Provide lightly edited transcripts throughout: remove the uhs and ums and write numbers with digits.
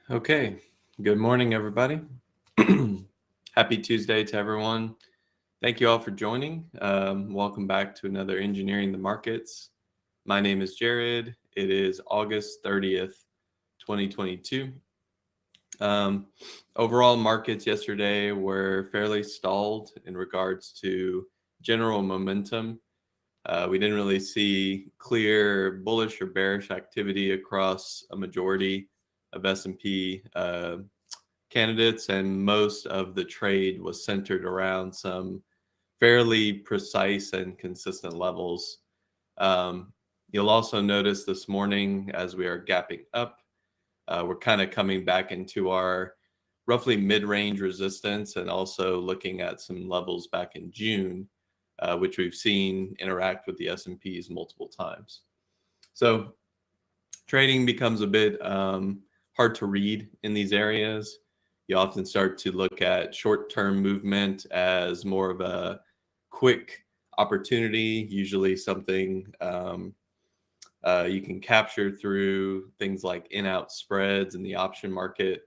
Okay, good morning, everybody. Happy Tuesday to everyone. Thank you all for joining. Welcome back to another Engineering the Markets. My name is Jared. It is August 30th, 2022. Um, Overall, markets yesterday were fairly stalled in regards to general momentum. We didn't really see clear bullish or bearish activity across a majority of S&P candidates, and most of the trade was centered around some fairly precise and consistent levels. Um, you'll also notice this morning as we are gapping up, we're kind of coming back into our roughly mid-range resistance and also looking at some levels back in June, which we've seen interact with the S&Ps multiple times. So trading becomes a bit hard to read in these areas. You often start to look at short-term movement as more of a quick opportunity, usually something you can capture through things like in-out spreads in the option market,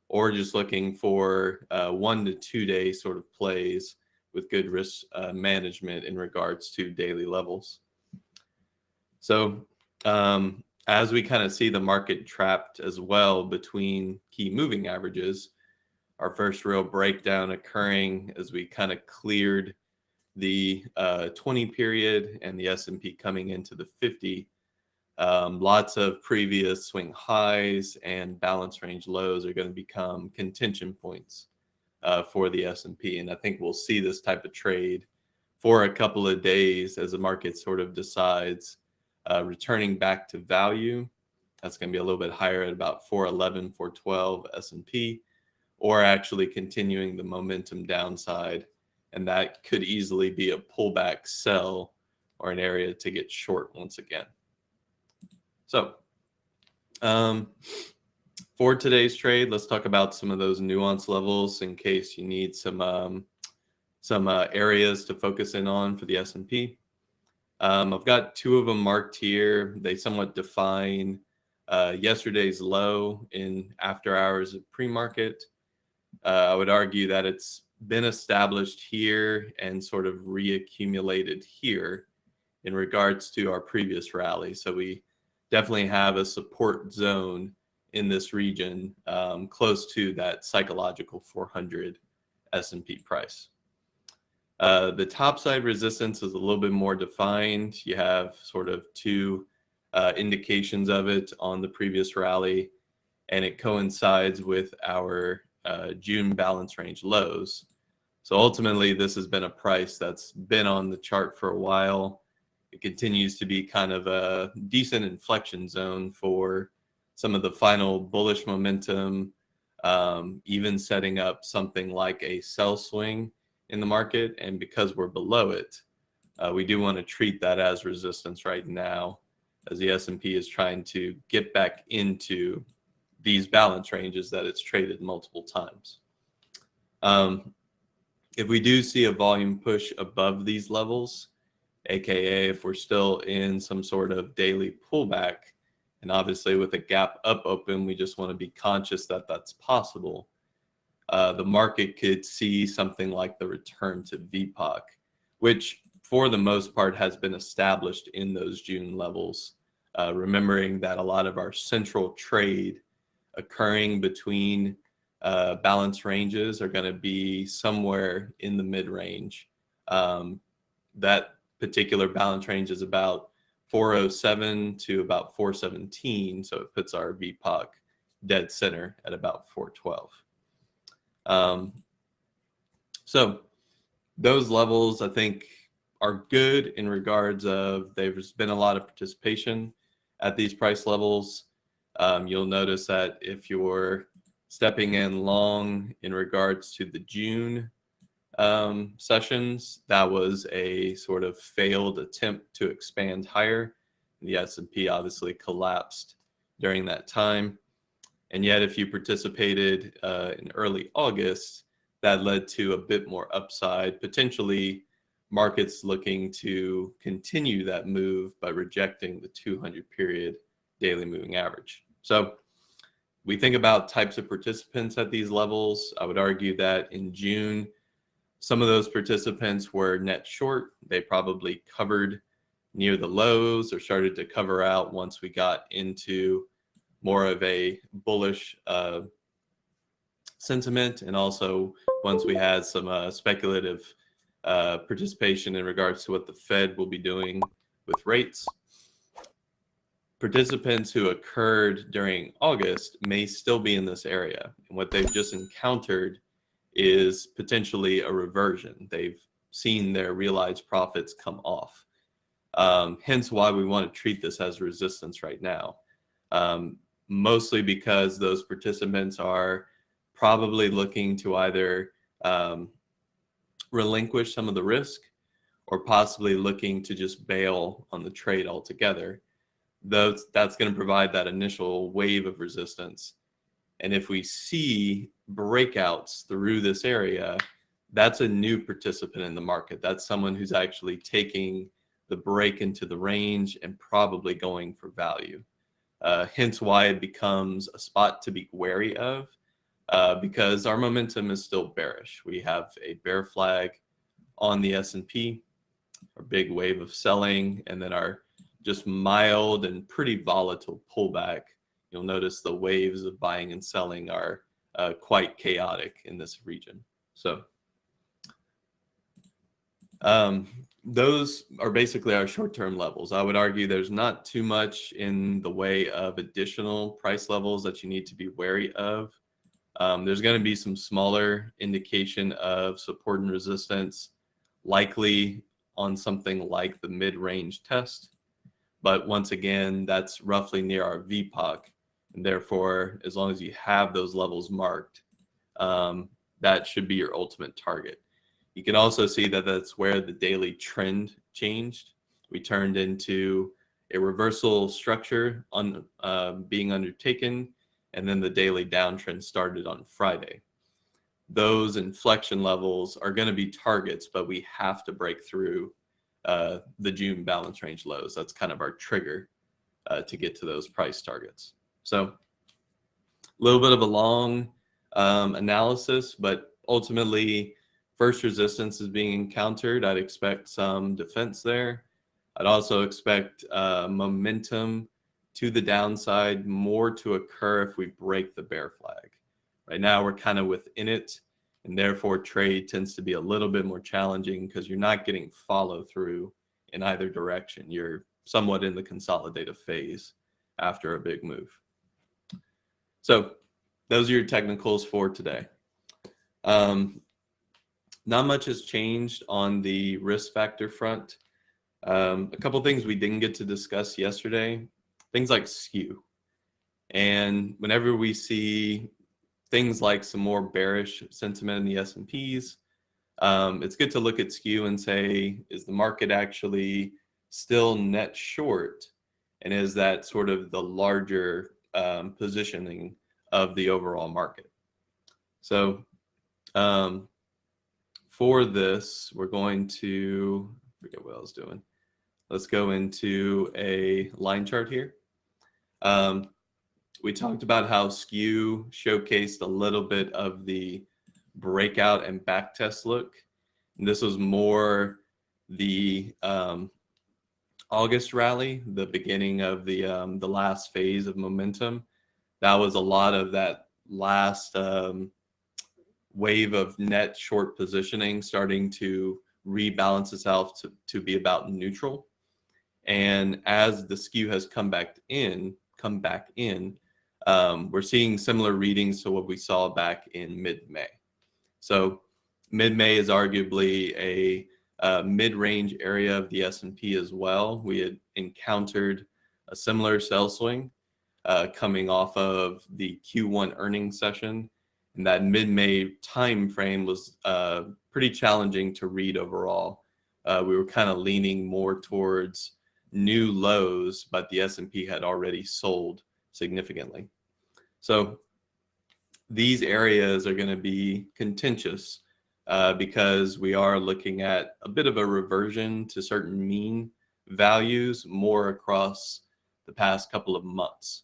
or just looking for 1 to 2 day sort of plays with good risk management in regards to daily levels. So as we kind of see the market trapped as well between key moving averages, our first real breakdown occurring as we kind of cleared the 20 period and the S&P coming into the 50. Lots of previous swing highs and balance range lows are going to become contention points for the S&P. And I think we'll see this type of trade for a couple of days as the market sort of decides returning back to value. That's going to be a little bit higher at about 411, 412 S&P, or actually continuing the momentum downside. And that could easily be a pullback sell or an area to get short once again. So for today's trade, let's talk about some of those nuance levels in case you need some areas to focus in on for the S&P. I've got two of them marked here. They somewhat define yesterday's low in after hours of pre-market. I would argue that it's been established here and sort of reaccumulated here in regards to our previous rally. So we definitely have a support zone in this region close to that psychological 400 S&P price. The top side resistance is a little bit more defined. You have sort of two indications of it on the previous rally, and it coincides with our June balance range lows. So ultimately, this has been a price that's been on the chart for a while. It continues to be kind of a decent inflection zone for some of the final bullish momentum, even setting up something like a sell swing in the market. And because we're below it, we do want to treat that as resistance right now, as the S&P is trying to get back into these balance ranges that it's traded multiple times. If we do see a volume push above these levels, aka if we're still in some sort of daily pullback, and obviously with a gap up open, we just want to be conscious that that's possible. The market could see something like the return to VPOC, which for the most part has been established in those June levels. Remembering that a lot of our central trade occurring between balance ranges are going to be somewhere in the mid-range. That particular balance range is about 407 to about 417, so it puts our VPOC dead center at about 412. So those levels, I think, are good in regards of there's been a lot of participation at these price levels. You'll notice that if you're stepping in long in regards to the June sessions, that was a sort of failed attempt to expand higher. The S&P obviously collapsed during that time. And yet, if you participated in early August, that led to a bit more upside, potentially markets looking to continue that move by rejecting the 200 period daily moving average. So we think about types of participants at these levels. I would argue that in June, some of those participants were net short. They probably covered near the lows or started to cover out once we got into more of a bullish sentiment, and also once we had some speculative participation in regards to what the Fed will be doing with rates. Participants who occurred during August may still be in this area, and what they've just encountered is potentially a reversion. They've seen their realized profits come off. Hence why we want to treat this as resistance right now. Mostly because those participants are probably looking to either relinquish some of the risk or possibly looking to just bail on the trade altogether. That's going to provide that initial wave of resistance. And if we see breakouts through this area, that's a new participant in the market. That's someone who's actually taking the break into the range and probably going for value. Hence why it becomes a spot to be wary of, because our momentum is still bearish. We have a bear flag on the S&P, our big wave of selling, and then our just mild and pretty volatile pullback. You'll notice the waves of buying and selling are quite chaotic in this region. So those are basically our short-term levels. I would argue there's not too much in the way of additional price levels that you need to be wary of. There's going to be some smaller indication of support and resistance, likely on something like the mid-range test. But once again, that's roughly near our VPOC. And therefore, as long as you have those levels marked, that should be your ultimate target. You can also see that that's where the daily trend changed. We turned into a reversal structure being undertaken, and then the daily downtrend started on Friday. Those inflection levels are going to be targets, but we have to break through the June balance range lows. That's kind of our trigger to get to those price targets. So a little bit of a long analysis, but ultimately first resistance is being encountered. I'd expect some defense there. I'd also expect momentum to the downside more to occur if we break the bear flag. Right now we're kind of within it, and therefore trade tends to be a little bit more challenging because you're not getting follow through in either direction. You're somewhat in the consolidative phase after a big move. So those are your technicals for today. Not much has changed on the risk factor front. A couple things we didn't get to discuss yesterday, things like skew. And whenever we see things like some more bearish sentiment in the S&Ps, it's good to look at skew and say, is the market actually still net short? And is that sort of the larger positioning of the overall market? So for this, we're going to, forget what I was doing. Let's go into a line chart here. We talked about how skew showcased a little bit of the breakout and backtest look. And this was more the August rally, the beginning of the last phase of momentum. That was a lot of that last wave of net short positioning starting to rebalance itself to be about neutral. And as the skew has come back in, we're seeing similar readings to what we saw back in mid-May. So mid-May is arguably a mid-range area of the S&P as well. We had encountered a similar sell swing coming off of the Q1 earnings session. And that mid-May time frame was pretty challenging to read overall. We were kind of leaning more towards new lows, but the S&P had already sold significantly. So these areas are going to be contentious because we are looking at a bit of a reversion to certain mean values more across the past couple of months.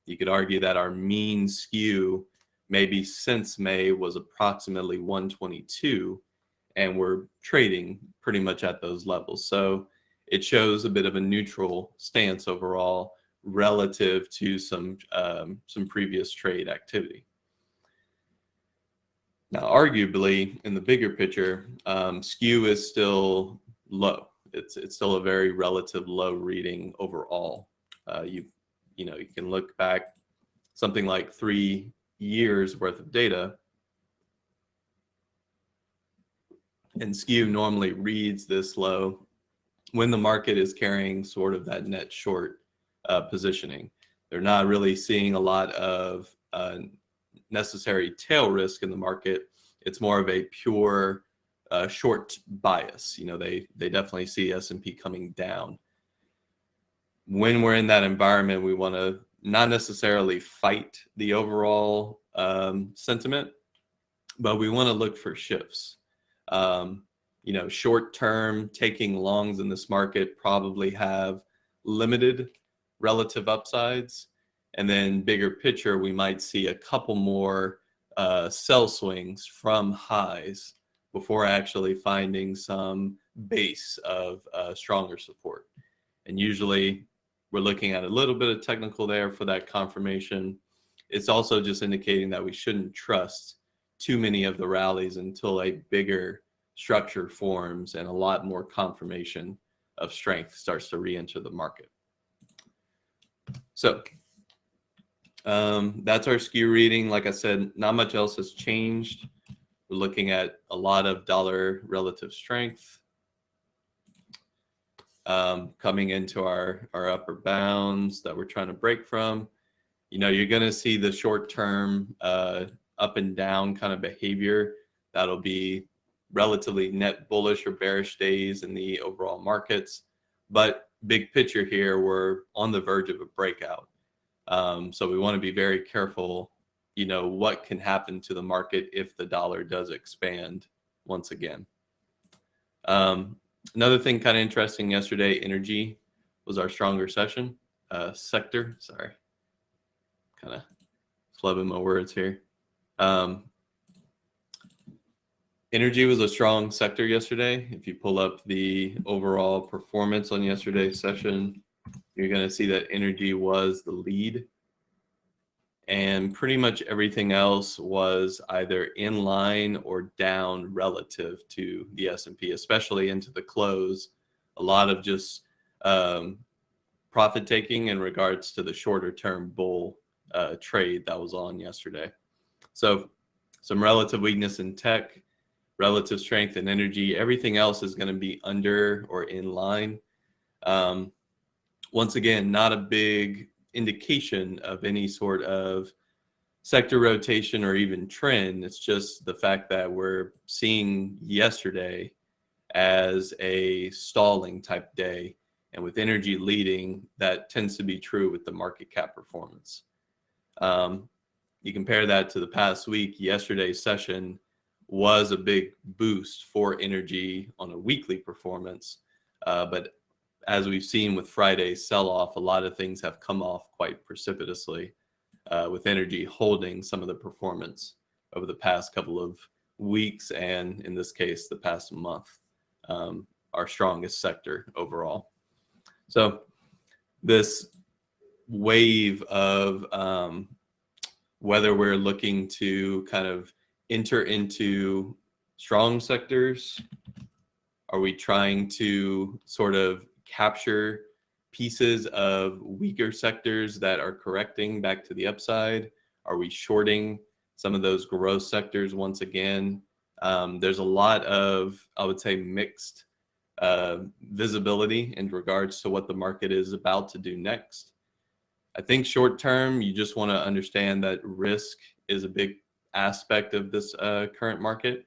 You could argue that our mean skew maybe since May was approximately 122, and we're trading pretty much at those levels. So it shows a bit of a neutral stance overall relative to some previous trade activity. Now, arguably, in the bigger picture, skew is still low. It's still a very relative low reading overall. You can look back something like 3 years worth of data, and skew normally reads this low when the market is carrying sort of that net short positioning. They're not really seeing a lot of necessary tail risk in the market. It's more of a pure short bias. They definitely see S&P coming down. When we're in that environment, we want to not necessarily fight the overall sentiment, but we want to look for shifts. Short term taking longs in this market probably have limited relative upsides. And then bigger picture, we might see a couple more sell swings from highs before actually finding some base of stronger support. And usually we're looking at a little bit of technical there for that confirmation. It's also just indicating that we shouldn't trust too many of the rallies until a bigger structure forms and a lot more confirmation of strength starts to re-enter the market. So that's our skew reading. Like I said, not much else has changed. We're looking at a lot of dollar relative strength coming into our upper bounds that we're trying to break from. You're going to see the short-term up and down kind of behavior. That'll be relatively net bullish or bearish days in the overall markets. But big picture here, we're on the verge of a breakout. So we want to be very careful, what can happen to the market if the dollar does expand once again. Another thing kind of interesting yesterday, energy was our stronger sector. Sorry, kind of flubbing my words here. Energy was a strong sector yesterday. If you pull up the overall performance on yesterday's session, you're going to see that energy was the lead. And pretty much everything else was either in line or down relative to the S&P, especially into the close. A lot of just profit taking in regards to the shorter term bull trade that was on yesterday. So some relative weakness in tech, relative strength in energy. Everything else is going to be under or in line. Once again, not a big indication of any sort of sector rotation or even trend. It's just the fact that we're seeing yesterday as a stalling type day. And with energy leading, that tends to be true with the market cap performance. You compare that to the past week, yesterday's session was a big boost for energy on a weekly performance. But as we've seen with Friday's sell-off, a lot of things have come off quite precipitously, with energy holding some of the performance over the past couple of weeks, and in this case, the past month, our strongest sector overall. So this wave of whether we're looking to kind of enter into strong sectors, are we trying to sort of capture pieces of weaker sectors that are correcting back to the upside? Are we shorting some of those growth sectors once again? There's a lot of, I would say, mixed visibility in regards to what the market is about to do next. I think short term, you just want to understand that risk is a big aspect of this current market.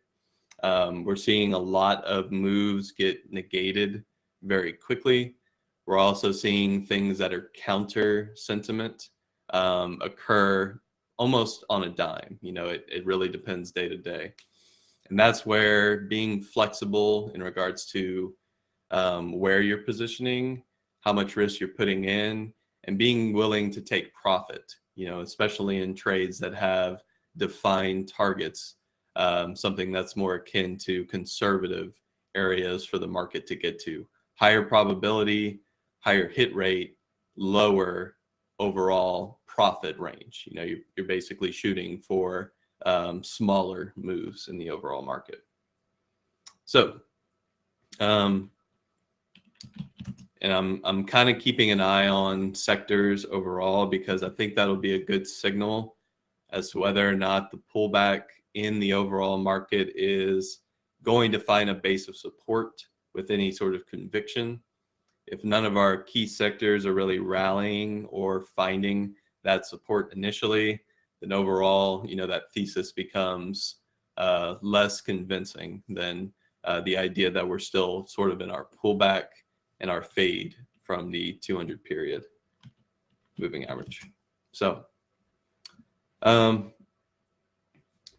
We're seeing a lot of moves get negated very quickly. We're also seeing things that are counter sentiment occur almost on a dime. It really depends day to day. And that's where being flexible in regards to where you're positioning, how much risk you're putting in, and being willing to take profit especially in trades that have defined targets, something that's more akin to conservative areas for the market to get to. Higher probability, higher hit rate, lower overall profit range. You're basically shooting for smaller moves in the overall market. So, and I'm kind of keeping an eye on sectors overall, because I think that'll be a good signal as to whether or not the pullback in the overall market is going to find a base of support with any sort of conviction. If none of our key sectors are really rallying or finding that support initially, then overall, that thesis becomes less convincing than the idea that we're still sort of in our pullback and our fade from the 200 period moving average. So,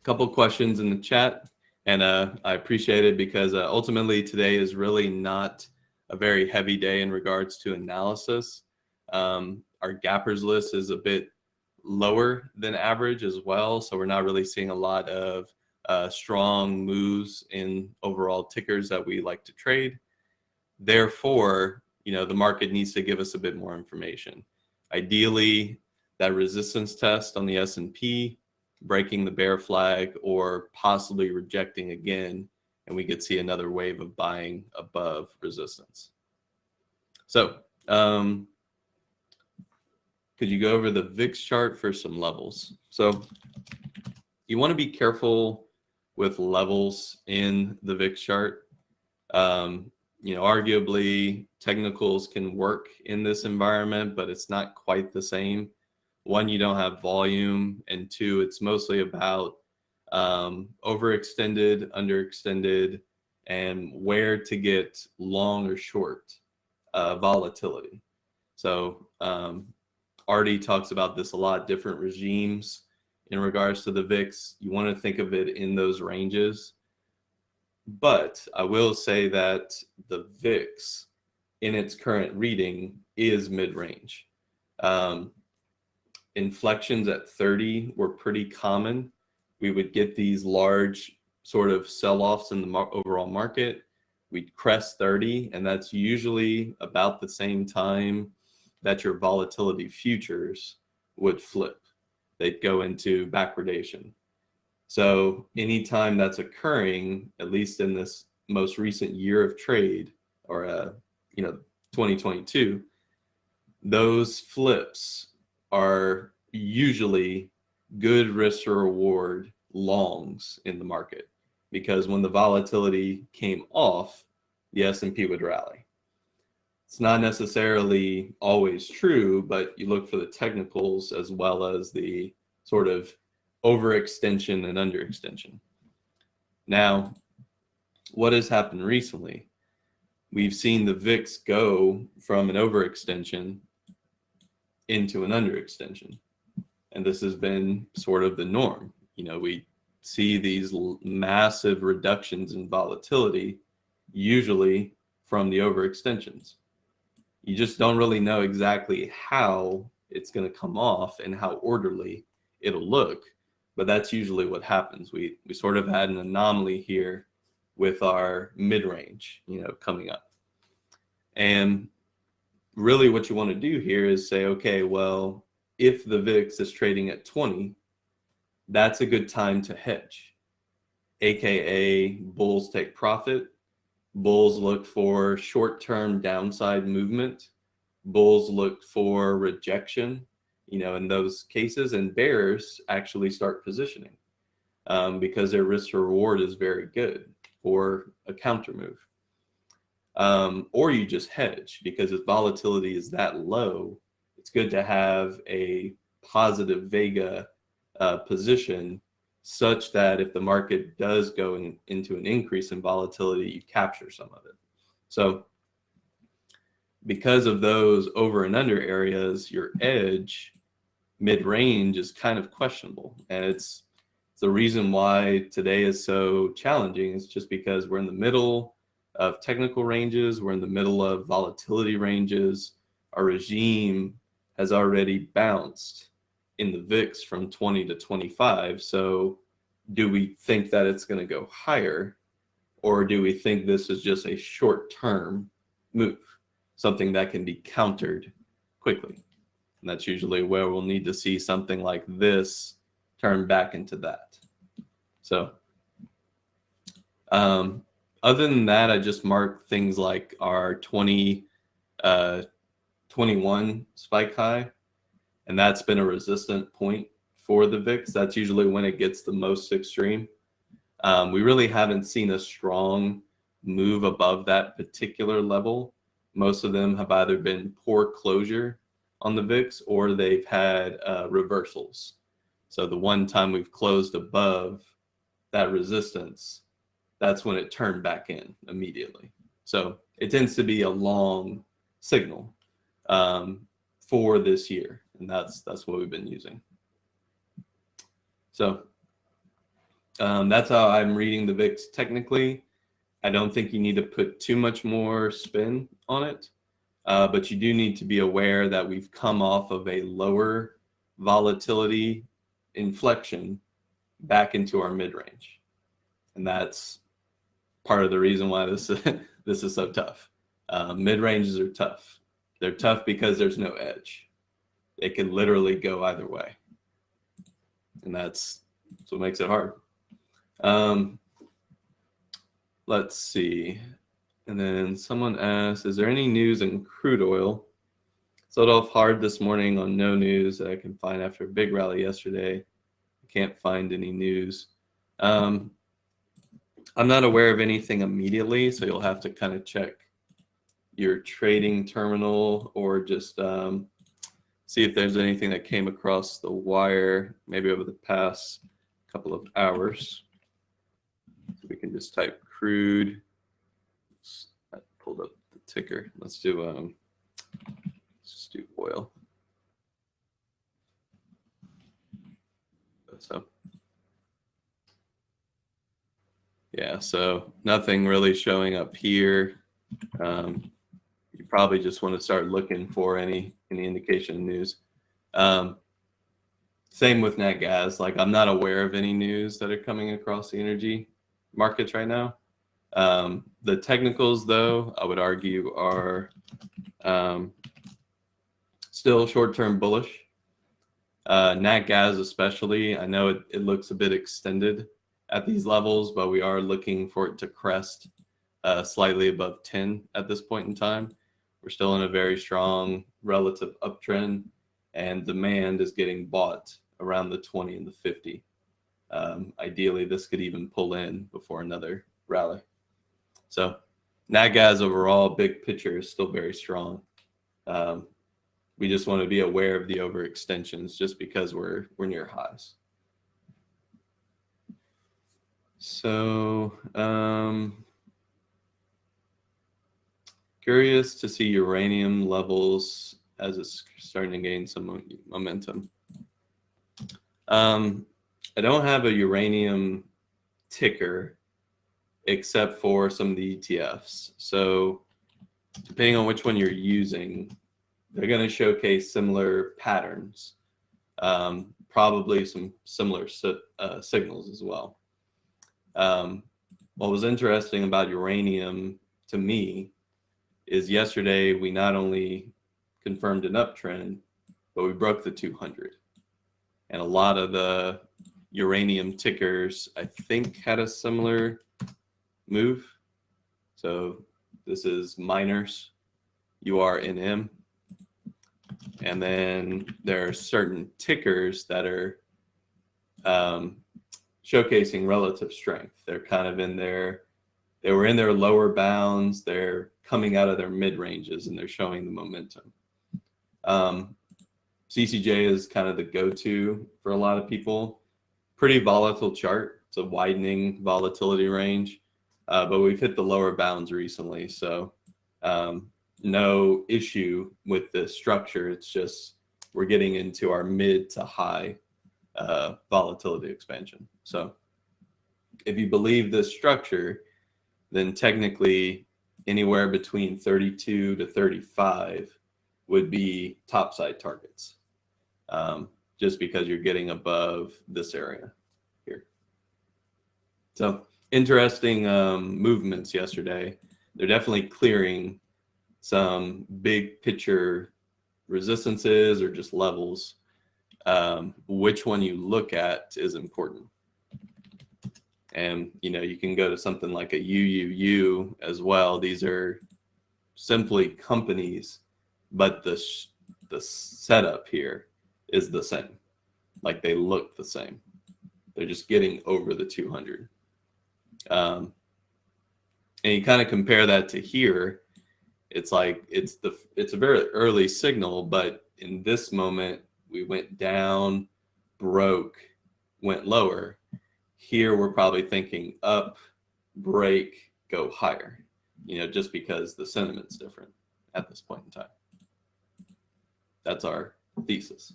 couple questions in the chat, and I appreciate it, because ultimately today is really not a very heavy day in regards to analysis. Our gappers list is a bit lower than average as well, so we're not really seeing a lot of strong moves in overall tickers that we like to trade. Therefore, the market needs to give us a bit more information. Ideally, that resistance test on the S&P, breaking the bear flag, or possibly rejecting again, and we could see another wave of buying above resistance. So, could you go over the VIX chart for some levels? So you want to be careful with levels in the VIX chart. Arguably technicals can work in this environment, but it's not quite the same. One, you don't have volume, and two, it's mostly about overextended, underextended, and where to get long or short volatility. So Artie talks about this a lot, different regimes in regards to the VIX. You want to think of it in those ranges. But I will say that the VIX in its current reading is mid-range. Inflections at 30 were pretty common. We would get these large sort of sell-offs in the overall market. We'd crest 30, and that's usually about the same time that your volatility futures would flip. They'd go into backwardation. So anytime that's occurring, at least in this most recent year of trade, or 2022, those flips are usually good risk to reward longs in the market, because when the volatility came off, the S&P would rally. It's not necessarily always true, but you look for the technicals as well as the sort of overextension and underextension. Now, what has happened recently? We've seen the VIX go from an overextension into an underextension, and this has been sort of the norm. We see these massive reductions in volatility, usually from the overextensions. You just don't really know exactly how it's going to come off and how orderly it'll look, but that's usually what happens. We sort of had an anomaly here with our mid-range, coming up. And really what you want to do here is say, okay, well, if the VIX is trading at 20, that's a good time to hedge, aka bulls take profit. Bulls look for short-term downside movement. Bulls look for rejection, in those cases, and bears actually start positioning because their risk to reward is very good for a counter move. Or you just hedge, because if volatility is that low, it's good to have a positive Vega position, such that if the market does go into an increase in volatility, you capture some of it. So because of those over and under areas, your edge mid-range is kind of questionable. And it's the reason why today is so challenging. It's just because we're in the middle of technical ranges. We're in the middle of volatility ranges. Our regime has already bounced in the VIX from 20 to 25. So do we think that it's going to go higher, or do we think this is just a short-term move, something that can be countered quickly? And that's usually where we'll need to see something like this turn back into that. So other than that, I just marked things like our 21 spike high, and that's been a resistant point for the VIX. That's usually when it gets the most extreme. We really haven't seen a strong move above that particular level. Most of them have either been poor closure on the VIX or they've had reversals. So the one time we've closed above that resistance, that's when it turned back in immediately. So it tends to be a long signal for this year, and that's what we've been using. So that's how I'm reading the VIX technically. I don't think you need to put too much more spin on it, but you do need to be aware that we've come off of a lower volatility inflection back into our mid-range, and that's part of the reason why this is so tough. Mid-ranges are tough. They're tough because there's no edge. It can literally go either way, and that's what makes it hard. Let's see. And then someone asked, is there any news in crude oil? Sold off hard this morning on no news that I can find after a big rally yesterday. I can't find any news. I'm not aware of anything immediately, so you'll have to kind of check your trading terminal or just see if there's anything that came across the wire maybe over the past couple of hours. So we can just type crude. I pulled up the ticker. Let's do just do oil. So yeah, so nothing really showing up here. You probably just want to start looking for any indication of news. Same with nat gas. Like, I'm not aware of any news that are coming across the energy markets right now. The technicals, though, I would argue are still short-term bullish. Nat gas especially, I know it looks a bit extended at these levels, but we are looking for it to crest slightly above 10 at this point in time. We're still in a very strong relative uptrend, and demand is getting bought around the 20 and the 50. Ideally, this could even pull in before another rally. So nat gas overall, big picture is still very strong. We just want to be aware of the overextensions just because we're near highs. So curious to see uranium levels as it's starting to gain some momentum. I don't have a uranium ticker except for some of the ETFs. So depending on which one you're using, they're going to showcase similar patterns, probably some similar signals as well. What was interesting about uranium to me is yesterday we not only confirmed an uptrend, but we broke the 200. And a lot of the uranium tickers, I think, had a similar move. So this is miners, URNM. And then there are certain tickers that are showcasing relative strength. They're kind of they were in their lower bounds. They're coming out of their mid ranges and they're showing the momentum. CCJ is kind of the go-to for a lot of people. Pretty volatile chart. It's a widening volatility range, but we've hit the lower bounds recently. So no issue with the structure. It's just we're getting into our mid to high volatility expansion. So if you believe this structure, then technically anywhere between 32 to 35 would be topside targets. just because you're getting above this area here. So interesting movements yesterday. They're definitely clearing some big picture resistances or just levels. Which one you look at is important. And, you can go to something like a UUU as well. These are simply companies, but the setup here is the same. Like they look the same. They're just getting over the 200. And you kind of compare that to here. It's like it's a very early signal, but in this moment we went down, broke, went lower. Here we're probably thinking up, break, go higher, just because the sentiment's different at this point in time. That's our thesis.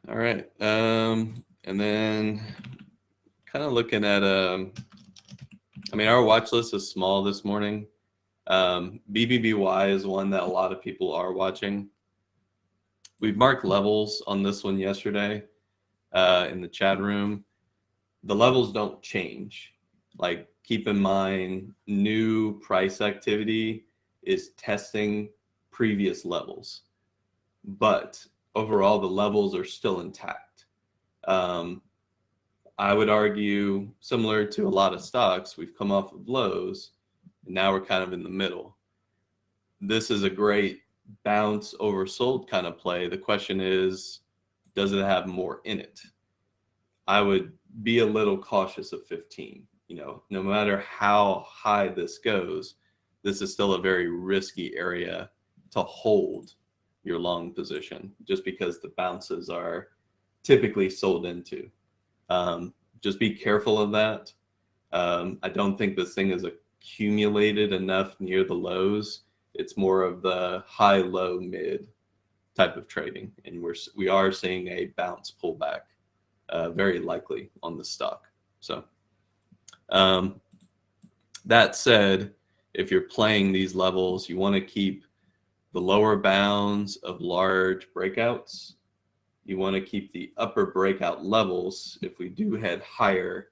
All right. And then kind of looking at, our watch list is small this morning. BBBY is one that a lot of people are watching. We've marked levels on this one yesterday in the chat room. The levels don't change. Like, keep in mind, new price activity is testing previous levels, but overall the levels are still intact. I would argue, similar to a lot of stocks, we've come off of lows and now we're kind of in the middle. This is a great bounce oversold kind of play. The question is, does it have more in it? I would be a little cautious of 15. No matter how high this goes, this is still a very risky area to hold your long position, just because the bounces are typically sold into. Just be careful of that. I don't think this thing is accumulated enough near the lows. It's more of the high, low, mid type of trading, and we are seeing a bounce pullback, very likely on the stock. So that said, if you're playing these levels, you want to keep the lower bounds of large breakouts. You want to keep the upper breakout levels. If we do head higher,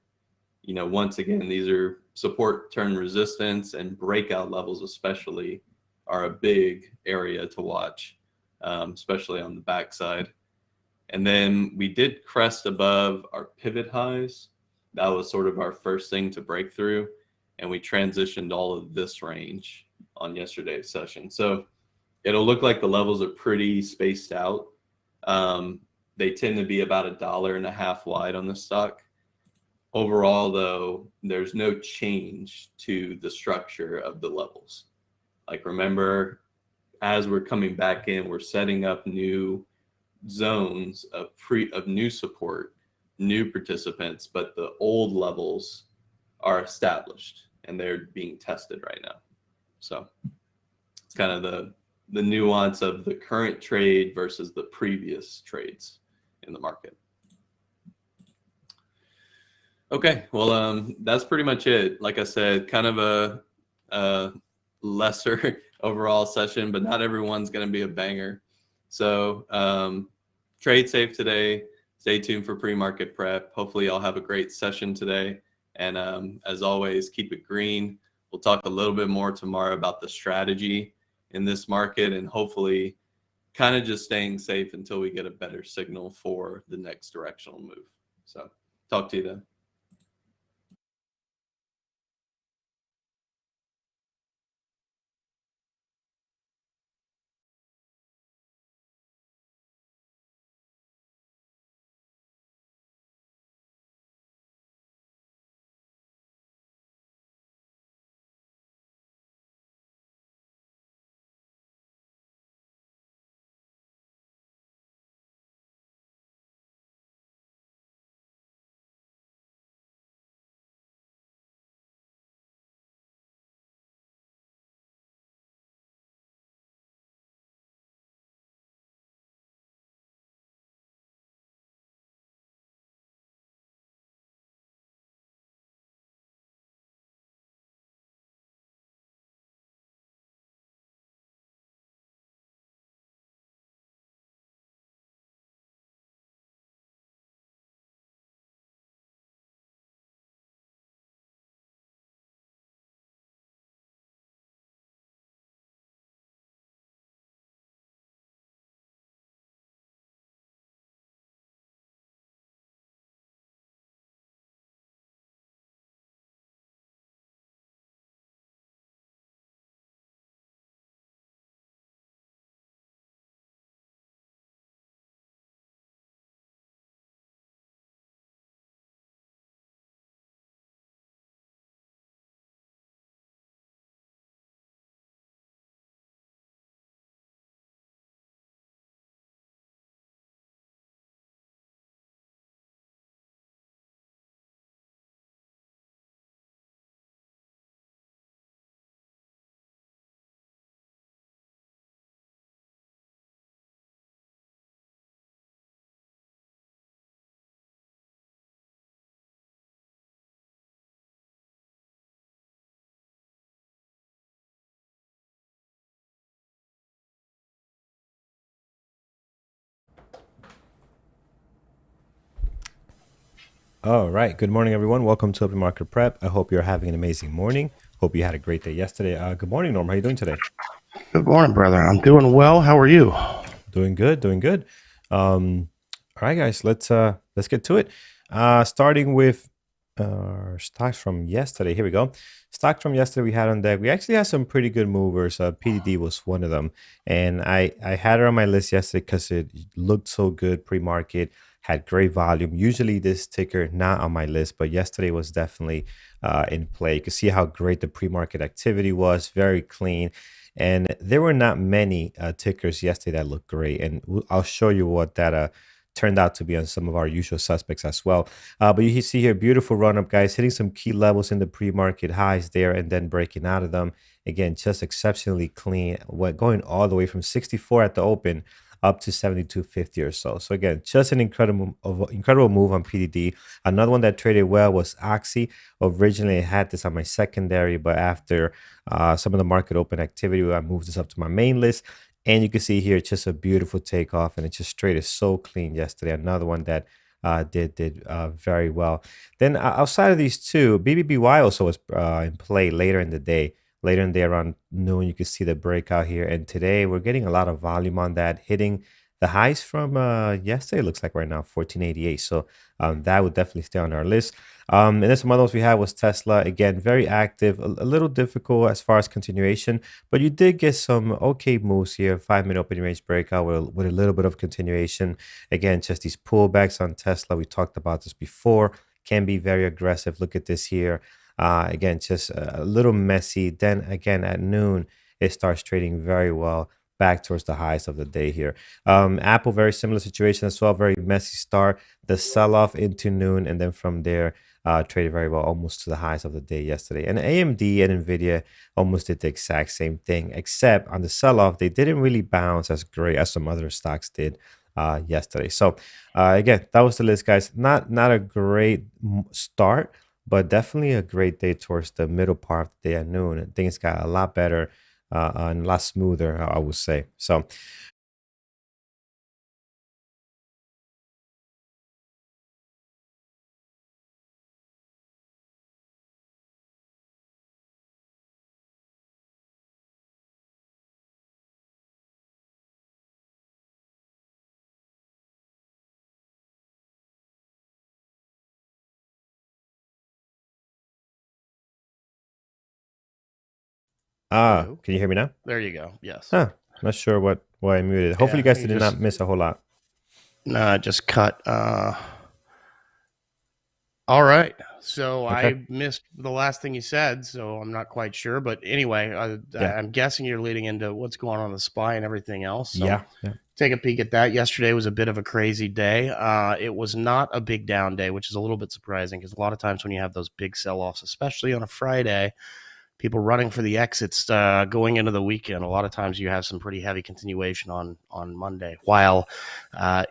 once again, these are support, turn, resistance, and breakout levels especially are a big area to watch, especially on the backside. And then we did crest above our pivot highs. That was sort of our first thing to break through, and we transitioned all of this range on yesterday's session. So it'll look like the levels are pretty spaced out. They tend to be about $1.50 wide on the stock. Overall, though, there's no change to the structure of the levels. Like, remember, as we're coming back in, we're setting up new zones of new support, new participants, but the old levels are established and they're being tested right now. So it's kind of the nuance of the current trade versus the previous trades in the market. Okay, well, that's pretty much it. Like I said, kind of a lesser overall session, but not everyone's going to be a banger. So trade safe today. Stay tuned for pre-market prep. Hopefully y'all have a great session today. And as always, keep it green. We'll talk a little bit more tomorrow about the strategy in this market, and hopefully kind of just staying safe until we get a better signal for the next directional move. So talk to you then. All right. Good morning, everyone. Welcome to PreMarket Prep. I hope you're having an amazing morning. Hope you had a great day yesterday. Good morning, Norm. How are you doing today? Good morning, brother. I'm doing well. How are you? Doing good. Doing good. All right, guys. Let's get to it. Starting with stocks from yesterday. Here we go. Stocks from yesterday we had on deck. We actually had some pretty good movers. PDD was one of them, and I had it on my list yesterday because it looked so good pre-market. Had great volume. Usually this ticker not on my list, but yesterday was definitely in play. You can see how great the pre-market activity was. Very clean. And there were not many tickers yesterday that looked great. And I'll show you what that turned out to be on some of our usual suspects as well. But you see here, beautiful run up, guys, hitting some key levels in the pre market highs there and then breaking out of them. Again, just exceptionally clean, going all the way from 64 at the open up to 72.50 or so. So again, just an incredible move on PDD. Another one that traded well was Oxy. Originally, I had this on my secondary, but after some of the market open activity, I moved this up to my main list. And you can see here, just a beautiful takeoff, and it just traded so clean yesterday. Another one that did very well. Then outside of these two, BBBY also was in play later in the day. Later in the day around noon, you can see the breakout here. And today we're getting a lot of volume on that, hitting the highs from yesterday. Looks like right now 1488. So that would definitely stay on our list. And then some others we had was Tesla. Again, very active, a little difficult as far as continuation, but you did get some okay moves here. 5 minute opening range breakout with a little bit of continuation. Again, just these pullbacks on Tesla. We talked about this before. Can be very aggressive. Look at this here. Again, just a little messy. Then again, at noon, it starts trading very well back towards the highs of the day here. Apple, very similar situation as well. Very messy start. The sell off into noon, and then from there, traded very well, almost to the highs of the day yesterday. And AMD and Nvidia almost did the exact same thing, except on the sell off, they didn't really bounce as great as some other stocks did yesterday. So again, that was the list, guys. Not a great start, but definitely a great day towards the middle part of the day at noon. And things got a lot better and a lot smoother, I would say. So Hello. can you hear me now? There you go. Yes. Huh. Not sure what why I muted. Hopefully, Yeah. you guys You did just not miss a whole lot. just cut. All right. So Okay. I missed the last thing you said, so I'm not quite sure. But anyway, Yeah. I'm guessing you're leading into what's going on in the SPY and everything else. So Yeah. Yeah. take a peek at that. Yesterday was a bit of a crazy day. It was not a big down day, which is a little bit surprising because a lot of times when you have those big sell offs, especially on a Friday, people running for the exits going into the weekend. A lot of times you have some pretty heavy continuation on Monday. While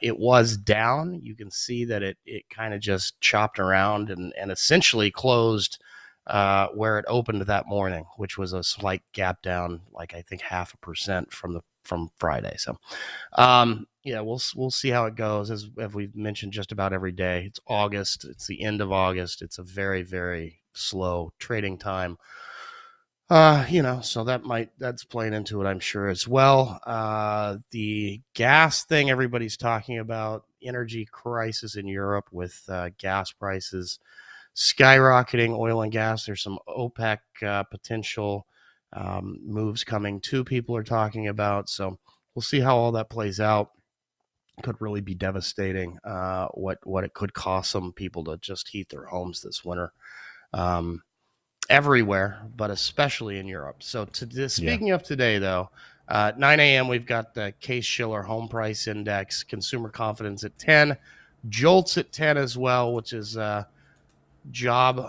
it was down, you can see that it kind of just chopped around and essentially closed where it opened that morning, which was a slight gap down, like I think 0.5% from Friday. So yeah, we'll see how it goes. As we've mentioned just about every day, it's August. It's the end of August. It's a very slow trading time. So that's playing into it, I'm sure as well. The gas thing everybody's talking about, energy crisis in Europe with gas prices skyrocketing, oil and gas. There's some OPEC potential moves coming too. People are talking about, so we'll see how all that plays out. Could really be devastating. What it could cost some people to just heat their homes this winter. Um, Everywhere, but especially in Europe. So, Yeah. speaking of today, though, 9 a.m., we've got the Case Shiller Home Price Index, Consumer Confidence at 10, Jolts at 10 as well, which is job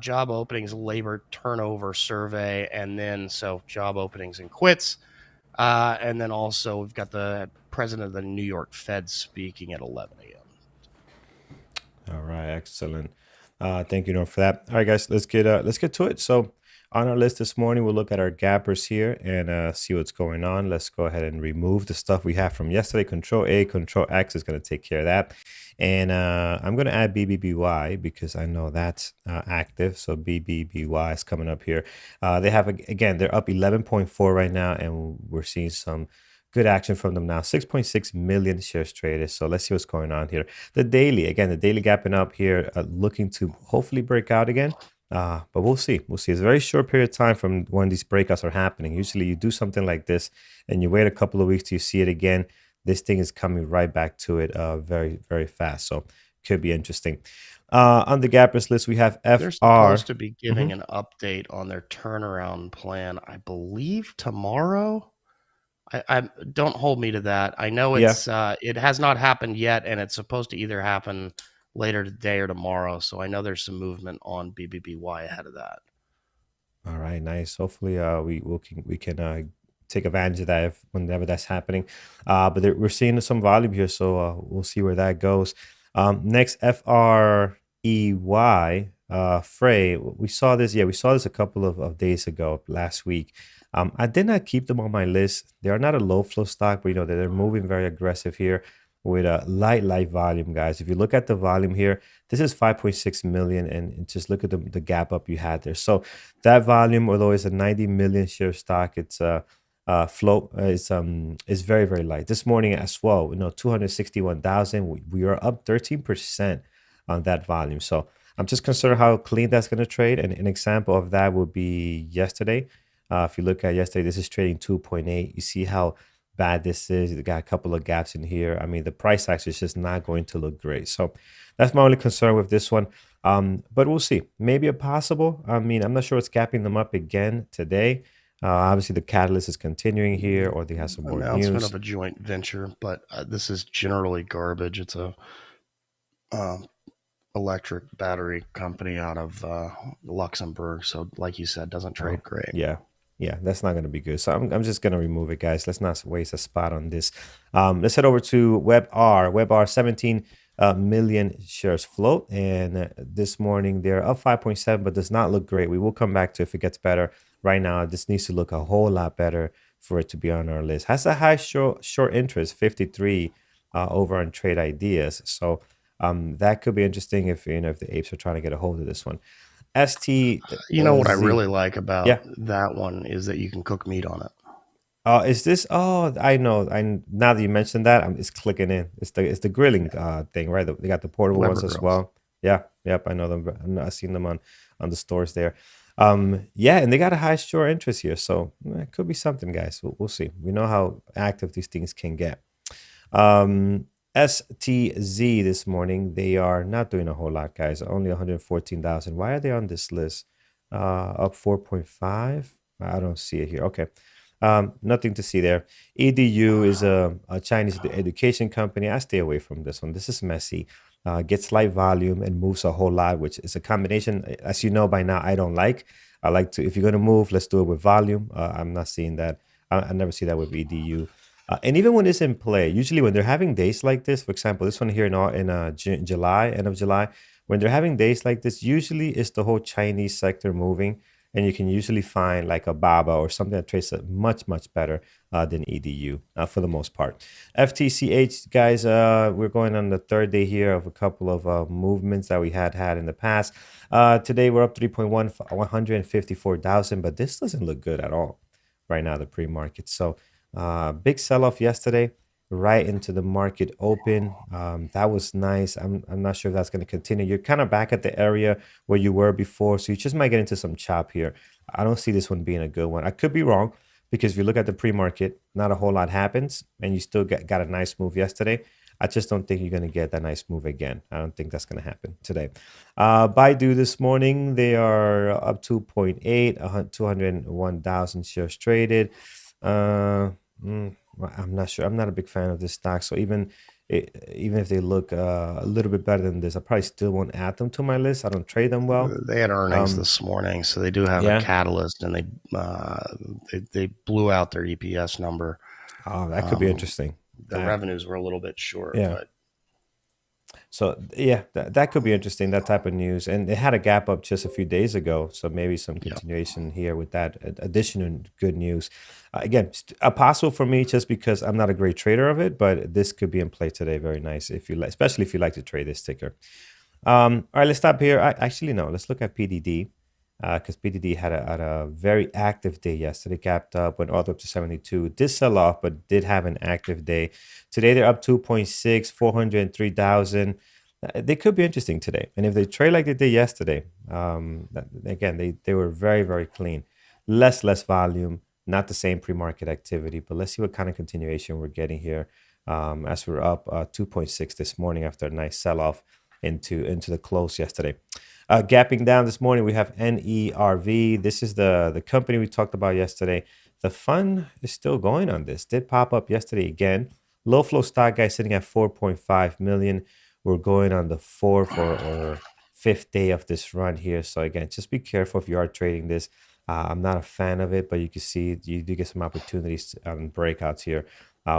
openings, labor turnover survey, and then so job openings and quits. And then also we've got the president of the New York Fed speaking at 11 a.m. All right. Excellent. Thank you, Norm, for that. All right, guys. Let's get to it. So On our list this morning, we'll look at our gappers here and see what's going on. Let's go ahead and remove the stuff we have from yesterday. Control A, Control X is going to take care of that. And I'm going to add BBBY because I know that's active. So BBBY is coming up here. They have, again, they're up 11.4 right now, and we're seeing some good action from them now. 6.6 million shares traded. So let's see what's going on here. The daily, again, the daily gapping up here, looking to hopefully break out again. But we'll see. We'll see. It's a very short period of time from when these breakouts are happening. Usually you do something like this and you wait a couple of weeks till you see it again. This thing is coming right back to it very, very fast. So could be interesting. On the gappers list, we have FR. They're supposed to be giving an update on their turnaround plan, I believe, tomorrow. I don't hold me to that. I know it's it has not happened yet, and it's supposed to either happen later today or tomorrow. So I know there's some movement on BBBY ahead of that. All right, nice. Hopefully, we can take advantage of that whenever that's happening. But we're seeing some volume here, so we'll see where that goes. Next, FREY, Frey. We saw this. Yeah, we saw this a couple of days ago, last week. I did not keep them on my list. They are not a low flow stock, but they're moving very aggressive here with a light volume, guys. If you look at the volume here, this is 5.6 million, and just look at the gap up you had there. So that volume, although it's a 90 million share stock, it's float is very, very light. This morning as well, 261,000. We are up 13% on that volume. So I'm just concerned how clean that's going to trade. And an example of that would be yesterday. If you look at yesterday, this is trading 2.8. You see how bad this is. You got a couple of gaps in here. I mean, the price action is just not going to look great. So that's my only concern with this one. But we'll see. Maybe a possible. I mean, I'm not sure what's gapping them up again today. Obviously, the catalyst is continuing here, or they have some more announcement news. of a joint venture, but this is generally garbage. It's a electric battery company out of Luxembourg. So, like you said, doesn't trade great. Yeah, that's not going to be good. So I'm just going to remove it, guys. Let's not waste a spot on this. Let's head over to WebR. WebR, 17 million shares float. And this morning, they're up 5.7, but does not look great. We will come back to if it gets better. Right now, this needs to look a whole lot better for it to be on our list. Has a high short interest, 53 over on Trade Ideas. So that could be interesting if the apes are trying to get a hold of this one. ST. What I really like about that one is that you can cook meat on it. Is this? Oh, I know. Now that you mentioned that, it's clicking in. It's the grilling thing, right? They got the portable ones as well. Yeah, yep. I know them. I've seen them on the stores there. Yeah, and they got a high short interest here, so it could be something, guys. We'll see. We know how active these things can get. STZ this morning, they are not doing a whole lot, guys. Only 114,000. Why are they on this list? Up 4.5. I don't see it here. Okay. Nothing to see there. EDU is a Chinese education company. I stay away from this one. This is messy. Gets light volume and moves a whole lot, which is a combination, as you know by now, I don't like. I like to, if you're going to move, let's do it with volume. I'm not seeing that. I never see that with EDU. And even when it's in play, usually when they're having days like this, for example, this one here in July, end of July, when they're having days like this, usually it's the whole Chinese sector moving. And you can usually find like a BABA or something that trades much, much better than EDU for the most part. FTCH, guys, we're going on the third day here of a couple of movements that we had in the past. Today, we're up 3.1, 154,000, but this doesn't look good at all right now, the pre-market. So big sell-off yesterday, right into the market open. That was nice. I'm not sure if that's going to continue. You're kind of back at the area where you were before, so you just might get into some chop here. I don't see this one being a good one. I could be wrong, because if you look at the pre-market, not a whole lot happens, and you still got a nice move yesterday. I just don't think you're going to get that nice move again. I don't think that's going to happen today. Baidu this morning, they are up 2.8, 201,000 shares traded. I'm not sure. I'm not a big fan of this stock. So even if they look a little bit better than this, I probably still won't add them to my list. I don't trade them well. They had earnings this morning, so they do have a catalyst, and they blew out their EPS number. Oh, that could be interesting. The revenues were a little bit short. Yeah. But So yeah, that could be interesting, that type of news. And it had a gap up just a few days ago. So maybe some Yeah. continuation here with that additional good news. Again, a possible for me just because I'm not a great trader of it, but this could be in play today. Very nice if you like, especially if you like to trade this ticker. All right, let's stop here. Actually, no, let's look at PDD because PDD had a very active day yesterday. Gapped up, went all the way up to 72. Did sell off, but did have an active day. Today, they're up 2.6, 403,000. They could be interesting today. And if they trade like they did yesterday, again, they were very, very clean. Less volume, not the same pre-market activity, but let's see what kind of continuation we're getting here as we're up 2.6 this morning after a nice sell-off into the close yesterday. Gapping down this morning, we have NERV. This is the company we talked about yesterday. The fund is still going on this. Did pop up yesterday again. Low flow stock guy sitting at 4.5 million. We're going on the fourth or fifth day of this run here. So again, just be careful if you are trading this. I'm not a fan of it, but you can see you do get some opportunities on breakouts here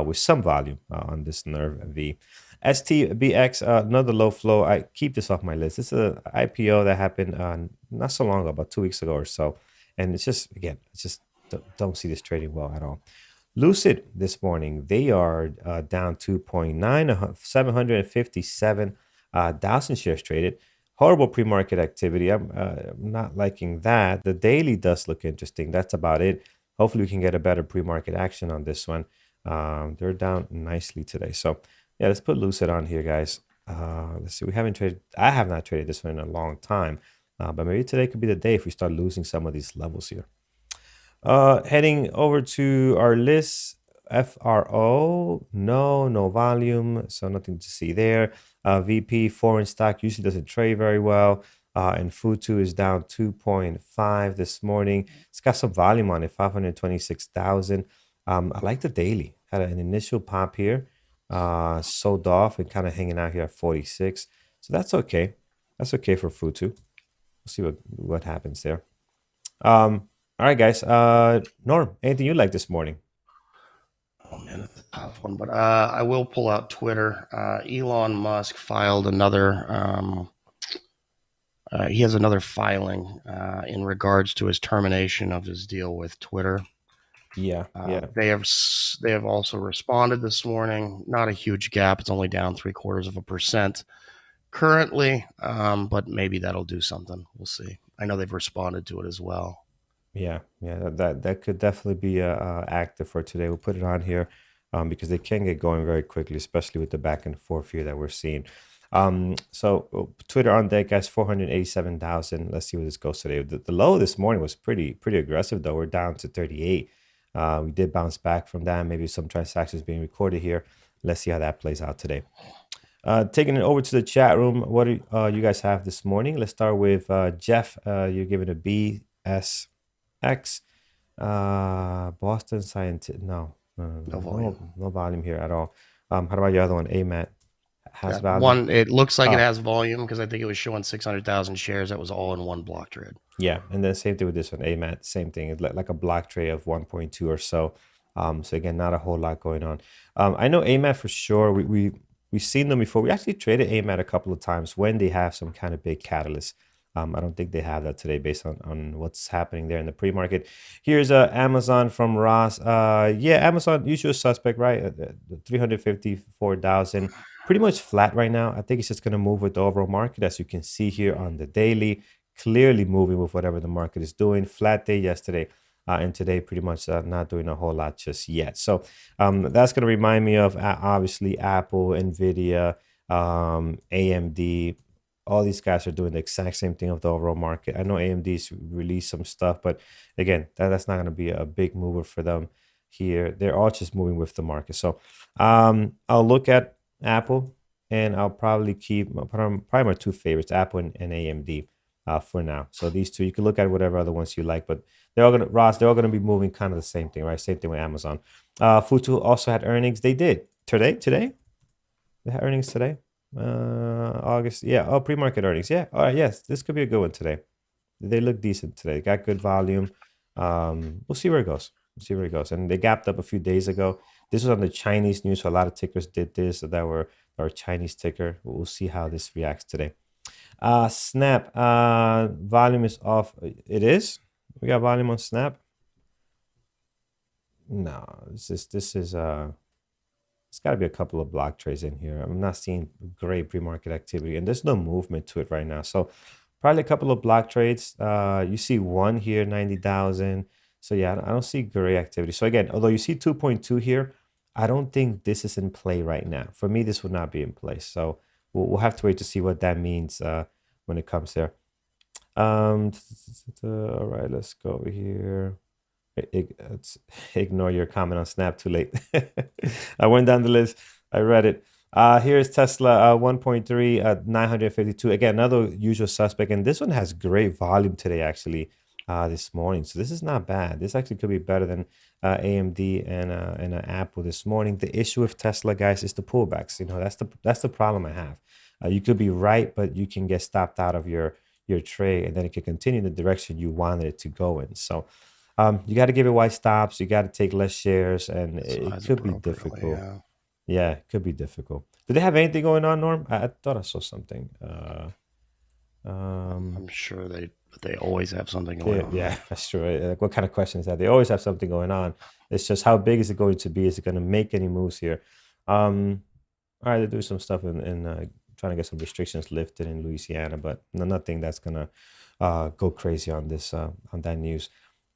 with some volume on this NERV. STBX, another low flow. I keep this off my list. This is an IPO that happened not so long ago, about 2 weeks ago or so. And it's just, again, it's just don't see this trading well at all. Lucid this morning, they are down 2.9, 757,000 shares traded. Horrible pre-market activity. I'm not liking that. The daily does look interesting. That's about it. Hopefully we can get a better pre-market action on this one. They're down nicely today. So yeah, let's put Lucid on here, guys. Let's see. I have not traded this one in a long time. But maybe today could be the day if we start losing some of these levels here. Heading over to our list, FRO, no volume, so nothing to see there. VP, foreign stock, usually doesn't trade very well. And Futu is down 2.5 this morning. It's got some volume on it, 526,000. I like the daily. Had an initial pop here, sold off and kind of hanging out here at 46. So that's okay. That's okay for Futu. We'll see what happens there. All right, guys. Norm, anything you like this morning? Oh man, that's a tough one. But I will pull out Twitter. Elon Musk filed another. He has another filing in regards to his termination of his deal with Twitter. Yeah. They have also responded this morning. Not a huge gap. It's only down 0.75% currently, but maybe that'll do something. We'll see. I know they've responded to it as well. Yeah. That could definitely be active for today. We'll put it on here because they can get going very quickly, especially with the back and forth here that we're seeing. So Twitter on deck, guys, 487,000. Let's see where this goes today. The low this morning was pretty aggressive, though. We're down to 38. We did bounce back from that. Maybe some transactions being recorded here. Let's see how that plays out today. Taking it over to the chat room. What do you guys have this morning? Let's start with Jeff. You're giving a BSX. Boston Scientific. No volume here at all. How about your other one? AMAT has volume. One, it looks like it has volume because I think it was showing 600,000 shares. That was all in one block trade. Yeah, and then same thing with this one, AMAT, same thing. It's like a block trade of 1.2 or so. So again, not a whole lot going on. I know AMAT for sure. We've seen them before. We actually traded AMAT a couple of times when they have some kind of big catalyst. I don't think they have that today based on what's happening there in the pre-market. Here's Amazon from Ross. Yeah, Amazon, usual suspect, right? 354,000. Pretty much flat right now. I think it's just going to move with the overall market, as you can see here on the daily. Clearly moving with whatever the market is doing. Flat day yesterday. And today pretty much not doing a whole lot just yet. So that's going to remind me of obviously Apple, NVIDIA, AMD. All these guys are doing the exact same thing of the overall market. I know AMD's released some stuff, but again, that's not going to be a big mover for them here. They're all just moving with the market. So I'll look at Apple, and I'll probably keep probably my two favorites, Apple and AMD. For now. So these two, you can look at whatever other ones you like, but they're all gonna be moving kind of the same thing, right? Same thing with Amazon. Futu also had earnings. They did today. They had earnings today. August. Yeah. Oh, pre-market earnings. Yeah. All right. Yes, this could be a good one today. They look decent today. They got good volume. We'll see where it goes. And they gapped up a few days ago. This was on the Chinese news, so a lot of tickers did this that were or Chinese ticker. We'll see how this reacts today. Snap, volume is off. It is? We got volume on Snap? No, this is it's got to be a couple of block trades in here. I'm not seeing great pre-market activity, and there's no movement to it right now. So probably a couple of block trades. You see one here, 90,000. So yeah, I don't see great activity. So again, although you see 2.2 here, I don't think this is in play right now. For me, this would not be in place. So we'll have to wait to see what that means when it comes there. All right, let's go over here. Ignore your comment on Snap, too late. I went down the list. I read it. Here's Tesla 1.3 952. Again, another usual suspect. And this one has great volume today, actually, this morning. So this is not bad. This actually could be better than AMD and Apple this morning. The issue with Tesla, guys, is the pullbacks. You know, that's the problem I have. You could be right, but you can get stopped out of your trade, and then it can continue in the direction you wanted it to go in. So you got to give it wide stops. You got to take less shares, and it could be difficult. Yeah, it could be difficult. Do they have anything going on, Norm? I thought I saw something. I'm sure they always have something going on. Yeah, that's true. Like, what kind of question is that? They always have something going on. It's just how big is it going to be? Is it going to make any moves here? All right, they do some stuff in trying to get some restrictions lifted in Louisiana, but nothing that's gonna go crazy on this on that news.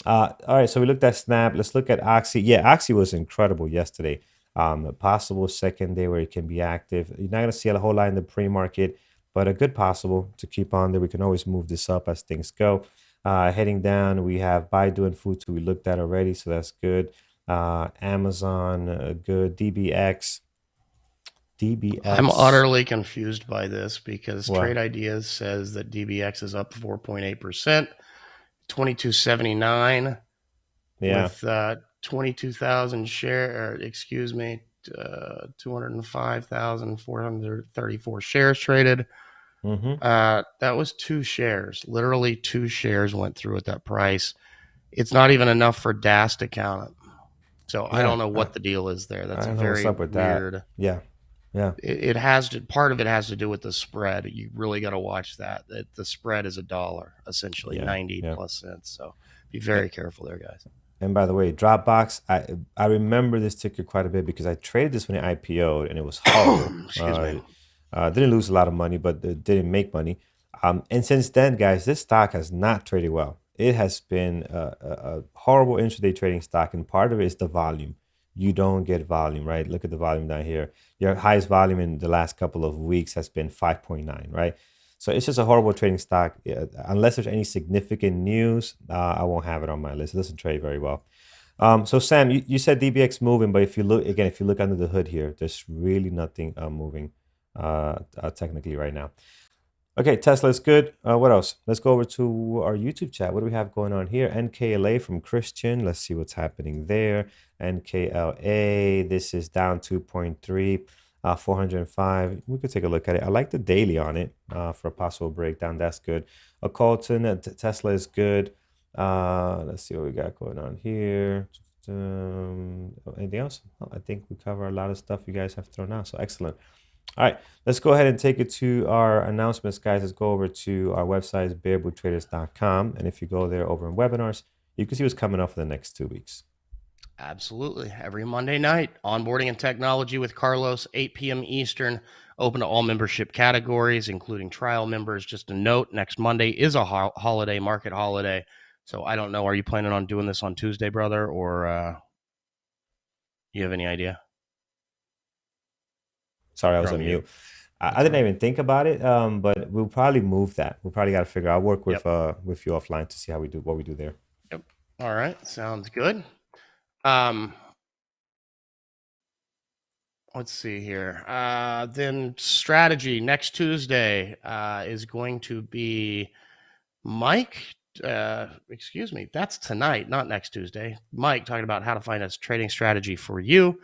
All right, so we looked at Snap. Let's look at Oxy. Yeah, Oxy was incredible yesterday. A possible second day where it can be active. You're not gonna see a whole lot in the pre-market, but a good possible to keep on there. We can always move this up as things go. Heading down, we have Baidu and Futu we looked at already, so that's good. Amazon, good. DBX. I'm utterly confused by this because Trade Ideas says that DBX is up 4.8%, 2279. Yeah. With 22,000 share, 205,434 shares traded. That was 2 shares. Literally 2 shares went through at that price. It's not even enough for DAS to count it. So I don't know what the deal is there. That's very weird. That. Yeah. It has to. Part of it has to do with the spread. You really got to watch that. The spread is $1, essentially 90 plus cents. So be very careful there, guys. And by the way, Dropbox, I remember this ticker quite a bit because I traded this when it IPO'd and it was horrible. Excuse me. Didn't lose a lot of money, but didn't make money. And since then, guys, this stock has not traded well. It has been a horrible intraday trading stock, and part of it is the volume. You don't get volume, right? Look at the volume down here. Your highest volume in the last couple of weeks has been 5.9, right? So it's just a horrible trading stock. Unless there's any significant news, I won't have it on my list. It doesn't trade very well. So Sam, you said DBX moving, but if you look under the hood here, there's really nothing moving technically right now. Okay, Tesla is good. What else? Let's go over to our YouTube chat. What do we have going on here? NKLA from Christian. Let's see what's happening there. NKLA, this is down 2.3, 405. We could take a look at it. I like the daily on it for a possible breakdown. That's good. A Colton, Tesla is good. Let's see what we got going on here. Anything else? Well, I think we cover a lot of stuff you guys have thrown out. So excellent. All right, let's go ahead and take it to our announcements, guys. Let's go over to our website, bearbootraders.com. And if you go there over in webinars, you can see what's coming up for the next 2 weeks. Absolutely. Every Monday night, onboarding and technology with Carlos, 8 p.m. Eastern, open to all membership categories, including trial members. Just a note, next Monday is a holiday, market holiday. So I don't know, are you planning on doing this on Tuesday, brother, or you have any idea? Sorry, I was on mute. I didn't even think about it, but we'll probably move that. We'll probably got to figure out. I'll work with you offline to see how we do what we do there. Yep. All right. Sounds good. Let's see here. Then strategy next Tuesday is going to be Mike. Excuse me. That's tonight, not next Tuesday. Mike talking about how to find a trading strategy for you.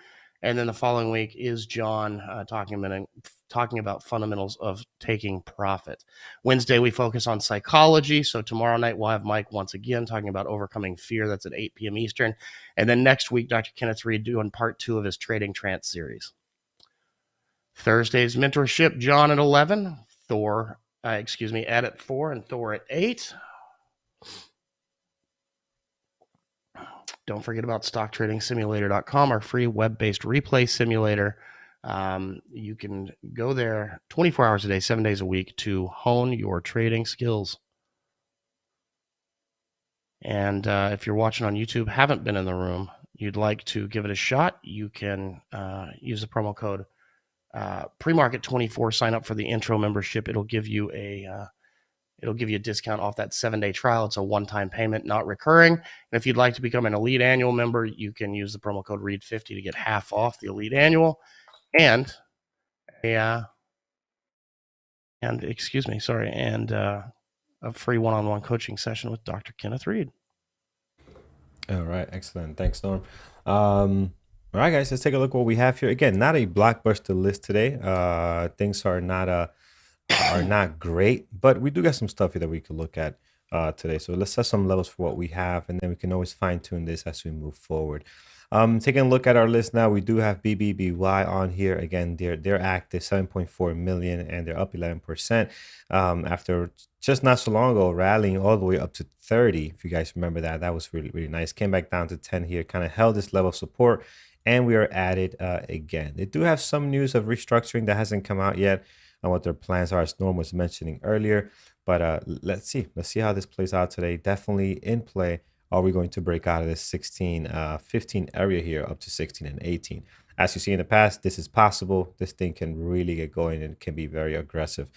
And then the following week is John talking about fundamentals of taking profit. Wednesday, we focus on psychology. So tomorrow night, we'll have Mike once again talking about overcoming fear. That's at 8 p.m. Eastern. And then next week, Dr. Kenneth Reed doing part 2 of his Trading Trance series. Thursday's mentorship, John at 11, Ed at 4, and Thor at 8. Don't forget about stocktradingsimulator.com, our free web-based replay simulator. You can go there 24 hours a day, 7 days a week to hone your trading skills. And if you're watching on YouTube, haven't been in the room, you'd like to give it a shot, you can use the promo code PreMarket24. Sign up for the intro membership. It'll give you a discount off that 7-day trial. It's a one-time payment, not recurring. And if you'd like to become an elite annual member, you can use the promo code READ50 to get half off the elite annual and a free one-on-one coaching session with Dr. Kenneth Reed. All right, excellent. Thanks, Norm. All right, guys, let's take a look what we have here. Again, not a blockbuster list today. Things are not great, but we do got some stuff here that we could look at today. So let's set some levels for what we have, and then we can always fine tune this as we move forward. Taking a look at our list now, we do have BBBY on here. Again, they're active, 7.4 million, and they're up 11% after just not so long ago rallying all the way up to 30. If you guys remember that was really, really nice. Came back down to 10 here, kind of held this level of support, and we are at it again. They do have some news of restructuring that hasn't come out yet on what their plans are, as Norm was mentioning earlier. But let's see how this plays out today. Definitely in play. Are we going to break out of this 16, 15 area here up to 16 and 18? As you see in the past, this is possible. This thing can really get going and can be very aggressive.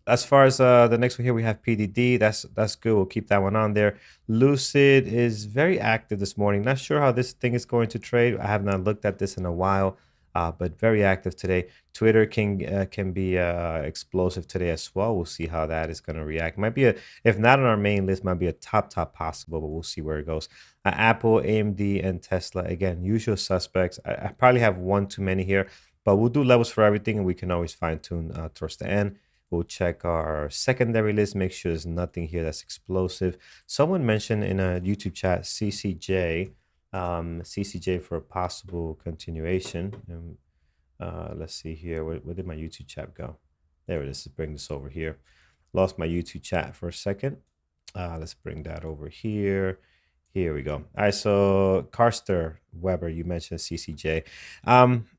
As far as the next one here, we have PDD. That's good. We'll keep that one on there. Lucid is very active this morning. Not sure how this thing is going to trade. I have not looked at this in a while. But very active today. Twitter can be explosive today as well. We'll see how that is going to react. Might be if not on our main list, might be a top possible, but we'll see where it goes. Apple, AMD, and Tesla, again, usual suspects. I probably have one too many here, but we'll do levels for everything, and we can always fine tune towards the end. We'll check our secondary list, make sure there's nothing here that's explosive. Someone mentioned in a YouTube chat CCJ. CCJ for a possible continuation. Let's see here. Where did my YouTube chat go? There it is. Let's bring this over here. Lost my YouTube chat for a second. Let's bring that over here. Here we go. All right, so Carster Weber, you mentioned CCJ.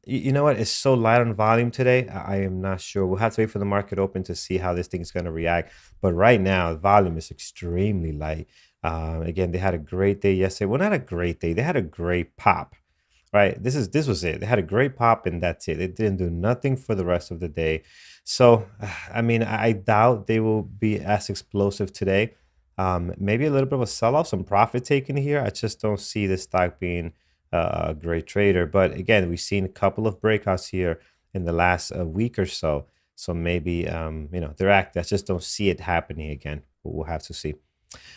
You know what? It's so light on volume today. I am not sure. We'll have to wait for the market open to see how this thing is going to react. But right now, the volume is extremely light. Again, they had a great day yesterday. Well, not a great day. They had a great pop, right? This was it. They had a great pop, and that's it. They didn't do nothing for the rest of the day. So, I mean, I doubt they will be as explosive today. Maybe a little bit of a sell-off, some profit taken here. I just don't see this stock being a great trader. But again, we've seen a couple of breakouts here in the last week or so. So maybe, they're active. I just don't see it happening again. But we'll have to see.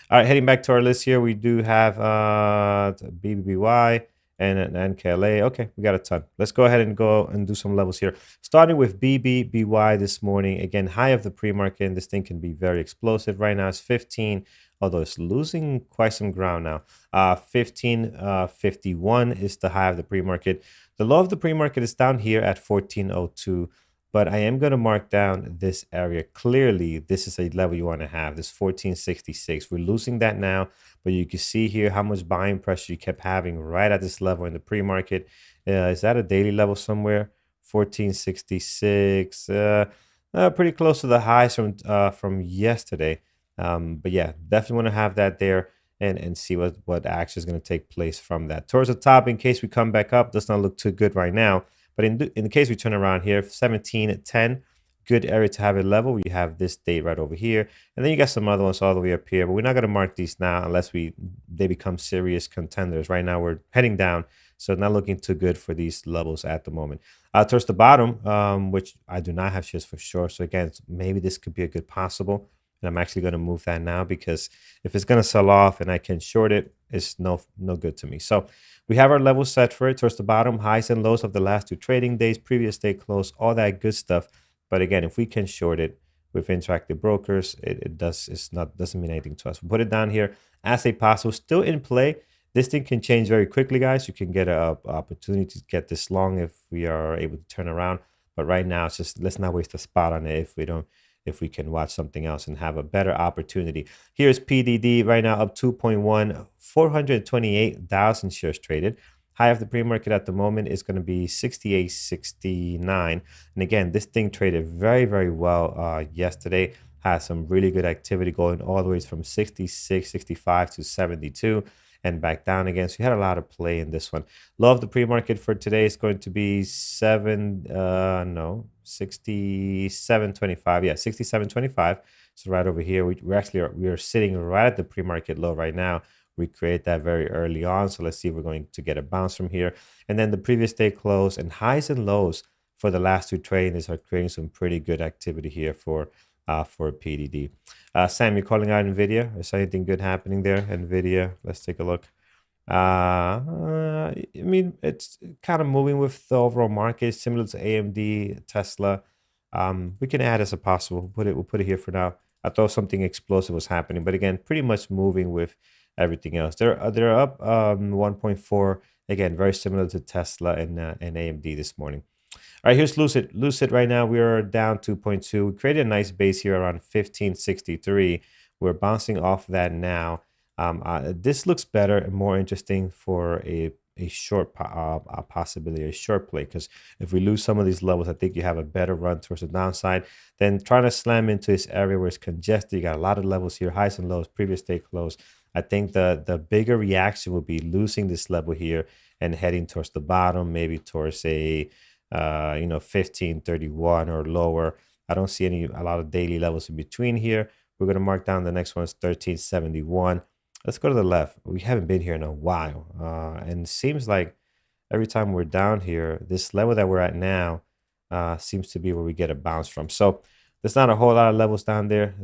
All right, heading back to our list here, we do have BBBY and NKLA. Okay, we got a ton. Let's go ahead and go and do some levels here. Starting with BBBY this morning. Again, high of the pre-market, and this thing can be very explosive. Right now it's 15, although it's losing quite some ground now. 15.51 is the high of the pre-market. The low of the pre-market is down here at 14.02. But I am going to mark down this area. Clearly, this is a level you want to have, this 1466. We're losing that now, but you can see here how much buying pressure you kept having right at this level in the pre-market. Is that a daily level somewhere? 1466, pretty close to the highs from yesterday. But yeah, definitely want to have that there and see what action is going to take place from that. Towards the top, in case we come back up, does not look too good right now. But in the case we turn around here, 17.10, good area to have a level. We have this date right over here. And then you got some other ones all the way up here. But we're not going to mark these now unless they become serious contenders. Right now we're heading down. So not looking too good for these levels at the moment. Towards the bottom, which I do not have shares for sure. So again, maybe this could be a good possible. And I'm actually going to move that now because if it's going to sell off and I can short it, it's no good to me. So we have our level set for it towards the bottom, highs and lows of the last 2 trading days, previous day close, all that good stuff. But again, if we can short it with interactive brokers, it doesn't mean anything to us. We'll put it down here as a possible, still in play. This thing can change very quickly, guys. You can get a opportunity to get this long if we are able to turn around. But right now, it's just let's not waste a spot on it if we can watch something else and have a better opportunity. Here's PDD right now up 2.1, 428,000 shares traded. High of the pre-market at the moment is going to be 68.69. And again, this thing traded very, very well yesterday. Had some really good activity going all the way from 66, 65 to 72 and back down again. So you had a lot of play in this one. Low of the pre-market for today is going to be 67.25. Yeah, 67.25. So right over here, we are sitting right at the pre-market low right now. We create that very early on. So let's see if we're going to get a bounce from here. And then the previous day close and highs and lows for the last two trading days are creating some pretty good activity here for PDD. Sam, you're calling out NVIDIA. Is anything good happening there? NVIDIA, let's take a look. I mean, it's kind of moving with the overall market, similar to AMD, Tesla. We can add as a possible. We'll put it here for now. I thought something explosive was happening, but again, pretty much moving with everything else. They're up 1.4. Again, very similar to Tesla and AMD this morning. All right, here's Lucid. Lucid right now, we are down 2.2. We created a nice base here around 1563. We're bouncing off that now. This looks better and more interesting for a short possibility, a short play, because if we lose some of these levels, I think you have a better run towards the downside than trying to slam into this area where it's congested. You got a lot of levels here, highs and lows, previous day close. I think the bigger reaction will be losing this level here and heading towards the bottom, maybe towards a 1531 or lower. I don't see a lot of daily levels in between here. We're going to mark down the next one is 1371. Let's go to the left. We haven't been here in a while. And it seems like every time we're down here, this level that we're at now seems to be where we get a bounce from. So there's not a whole lot of levels down there.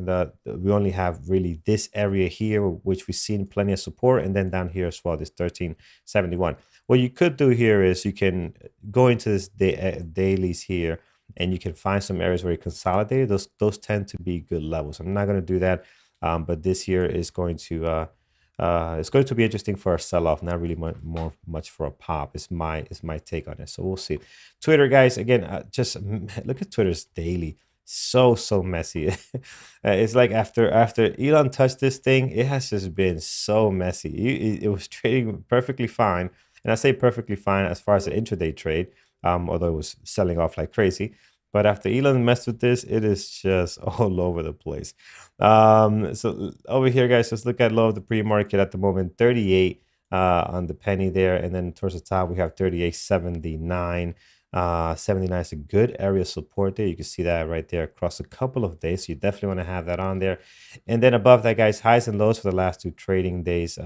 We only have really this area here, which we've seen plenty of support. And then down here as well, this 1371. What you could do here is you can go into this dailies here and you can find some areas where you consolidate. Those tend to be good levels. I'm not going to do that. But this here is going to it's going to be interesting for a sell-off, not really much for a pop. It's my take on it. So we'll see. Twitter, guys, again, just look at Twitter's daily. So messy. It's like after Elon touched this thing, it has just been so messy. It was trading perfectly fine, and I say perfectly fine as far as the intraday trade, although it was selling off like crazy. But after Elon messed with this, it is just all over the place. So over here, guys, let's look at low of the pre-market at the moment, 38 on the penny there. And then towards the top, we have 38.79. 79 is a good area of support there. You can see that right there across a couple of days. So you definitely want to have that on there. And then above that, guys, highs and lows for the last two trading days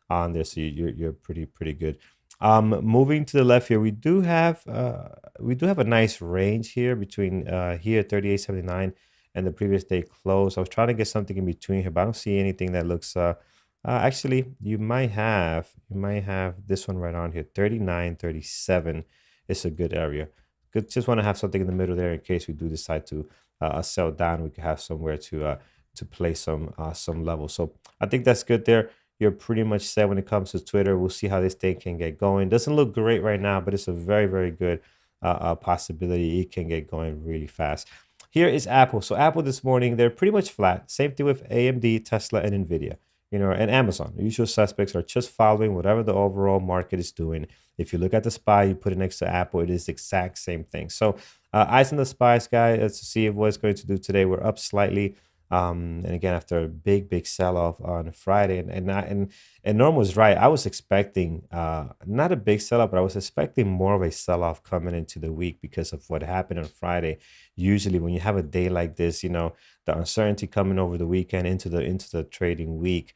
on there. So you're pretty good. Moving to the left here, we do have a nice range here between here 38.79 and the previous day close. I was trying to get something in between here, but I don't see anything that looks actually you might have this one right on here, 39.37 is a good area. Good, just want to have something in the middle there in case we do decide to sell down. We can have somewhere to play some levels. So I think that's good there. You're pretty much set when it comes to Twitter. We'll see how this thing can get going. Doesn't look great right now, but it's a very good possibility. It can get going really fast. Here is Apple. So Apple this morning, they're pretty much flat. Same thing with AMD, Tesla, and NVIDIA. And Amazon. The usual suspects are just following whatever the overall market is doing. If you look at the SPY, you put it next to Apple, it is the exact same thing. So eyes on the SPYs, guys, let's see what it's going to do today. We're up slightly. And again, after a big sell-off on Friday, and Norm was right. I was expecting not a big sell-off, but I was expecting more of a sell-off coming into the week because of what happened on Friday. Usually, when you have a day like this, the uncertainty coming over the weekend into the trading week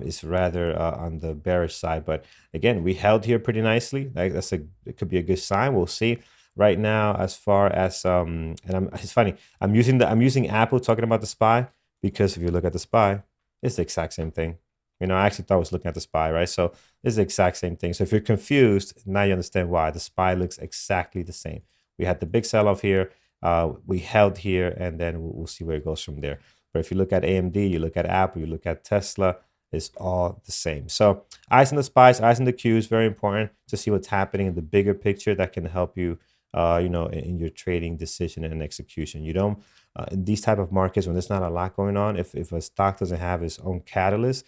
is rather on the bearish side. But again, we held here pretty nicely. Like it could be a good sign. We'll see. Right now, as far as it's funny. I'm using Apple talking about the SPY because if you look at the SPY, it's the exact same thing. I actually thought I was looking at the SPY, right? So it's the exact same thing. So if you're confused, now you understand why the SPY looks exactly the same. We had the big sell-off here. We held here, and then we'll see where it goes from there. But if you look at AMD, you look at Apple, you look at Tesla, is all the same. So eyes on the spies, eyes on the cues, very important to see what's happening in the bigger picture that can help you, in your trading decision and execution. You don't, in these type of markets when there's not a lot going on, if a stock doesn't have its own catalyst,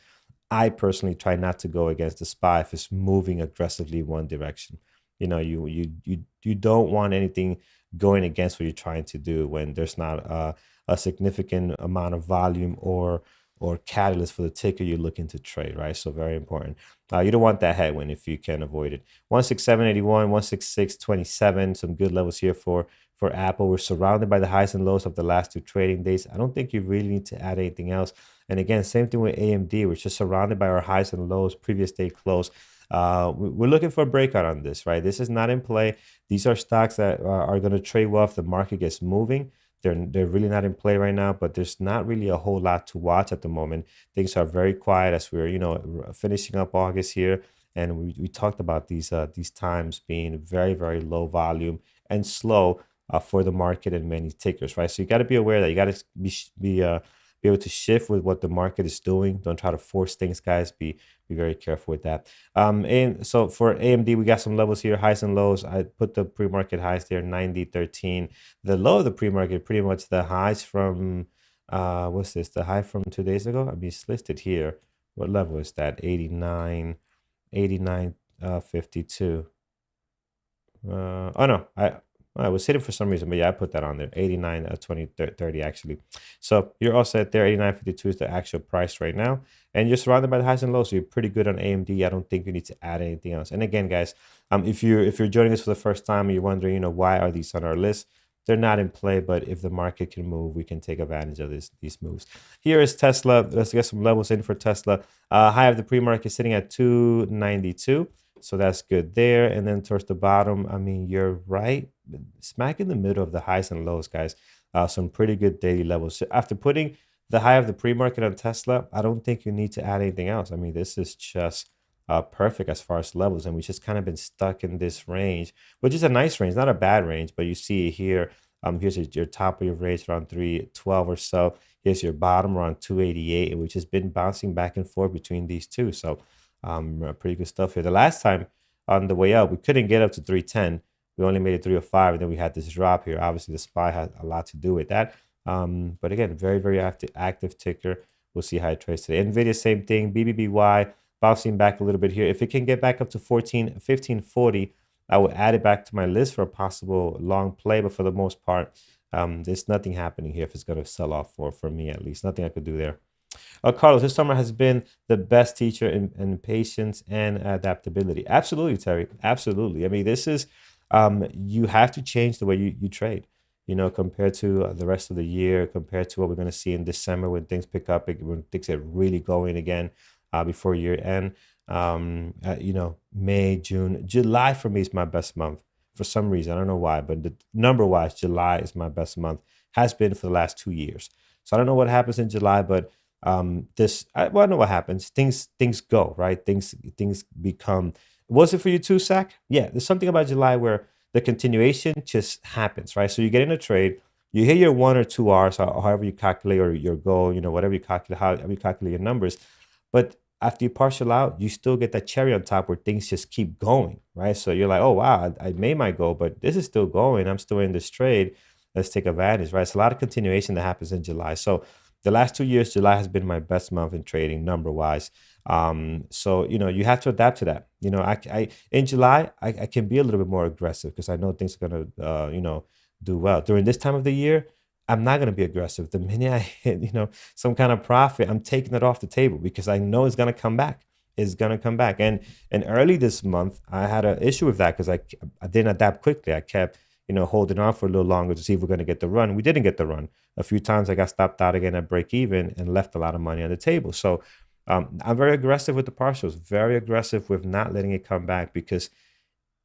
I personally try not to go against the SPY if it's moving aggressively one direction. You don't want anything going against what you're trying to do when there's not a significant amount of volume or catalyst for the ticker you're looking to trade, right? So very important. You don't want that headwind if you can avoid it. 167.81, 166.27, some good levels here for Apple. We're surrounded by the highs and lows of the last 2 trading days. I don't think you really need to add anything else. And again, same thing with AMD. We're just surrounded by our highs and lows, previous day close. We're looking for a breakout on this, right? This is not in play. These are stocks that are going to trade well if the market gets moving. They're really not in play right now, but there's not really a whole lot to watch at the moment. Things are very quiet as we're finishing up August here, and we talked about these times being very, very low volume and slow for the market and many tickers, right? So you got to be aware that you got to be able to shift with what the market is doing. Don't try to force things, guys. Be very careful with that. And so for AMD, we got some levels here, highs and lows. I put the pre-market highs there, 90.13. The low of the pre-market, pretty much the highs from, what's this? The high from 2 days ago? I mean, it's listed here. What level is that? 89.52. Oh no, I was hitting for some reason, but yeah, I put that on there. 89, 20, 30 actually. So you're all set there. 89.52 is the actual price right now. And you're surrounded by the highs and lows, so you're pretty good on AMD. I don't think you need to add anything else. And again, guys, if you're joining us for the first time and you're wondering, why are these on our list? They're not in play, but if the market can move, we can take advantage of these moves. Here is Tesla. Let's get some levels in for Tesla. High of the pre-market sitting at 292. So that's good there. And then towards the bottom, I mean, you're right smack in the middle of the highs and lows, guys. Some pretty good daily levels. So after putting the high of the pre-market on Tesla, I don't think you need to add anything else. I mean, this is just perfect as far as levels. And we just kind of been stuck in this range, which is a nice range, not a bad range, but you see here, here's your top of your range around 312 or so. Here's your bottom around 288, which has been bouncing back and forth between these two. So pretty good stuff here. The last time on the way up, we couldn't get up to 310. We only made it 305, and then we had this drop here. Obviously, the SPY had a lot to do with that. But again, very, very active ticker. We'll see how it trades today. NVIDIA, same thing. BBBY, bouncing back a little bit here. If it can get back up to 1540, I will add it back to my list for a possible long play. But for the most part, there's nothing happening here if it's going to sell off for me at least. Nothing I could do there. Carlos, this summer has been the best teacher in patience and adaptability. Absolutely, Terry. Absolutely. I mean, this is... you have to change the way you trade, compared to the rest of the year, compared to what we're going to see in December when things pick up, when things get really going again before year end. May, June, July for me is my best month for some reason. I don't know why, but the number wise, July is my best month, has been for the last 2 years. So I don't know what happens in July, but I know what happens. Things go, right? Things become... Was it for you too, Zach? Yeah, there's something about July where the continuation just happens, right? So you get in a trade, you hit your 1 or 2 Rs, however you calculate, or your goal, whatever you calculate, however you calculate your numbers. But after you partial out, you still get that cherry on top where things just keep going, right? So you're like, oh, wow, I made my goal, but this is still going. I'm still in this trade. Let's take advantage, right? It's a lot of continuation that happens in July. So the last 2 years, July has been my best month in trading number-wise. So you have to adapt to that. I in July I can be a little bit more aggressive because I know things are gonna do well. During this time of the year, I'm not gonna be aggressive. The minute I hit some kind of profit, I'm taking it off the table because I know it's gonna come back. It's gonna come back. And early this month, I had an issue with that because I didn't adapt quickly. I kept holding on for a little longer to see if we're going to get the run. We didn't get the run. A few times I got stopped out again at break even and left a lot of money on the table. So I'm very aggressive with the partials, very aggressive with not letting it come back because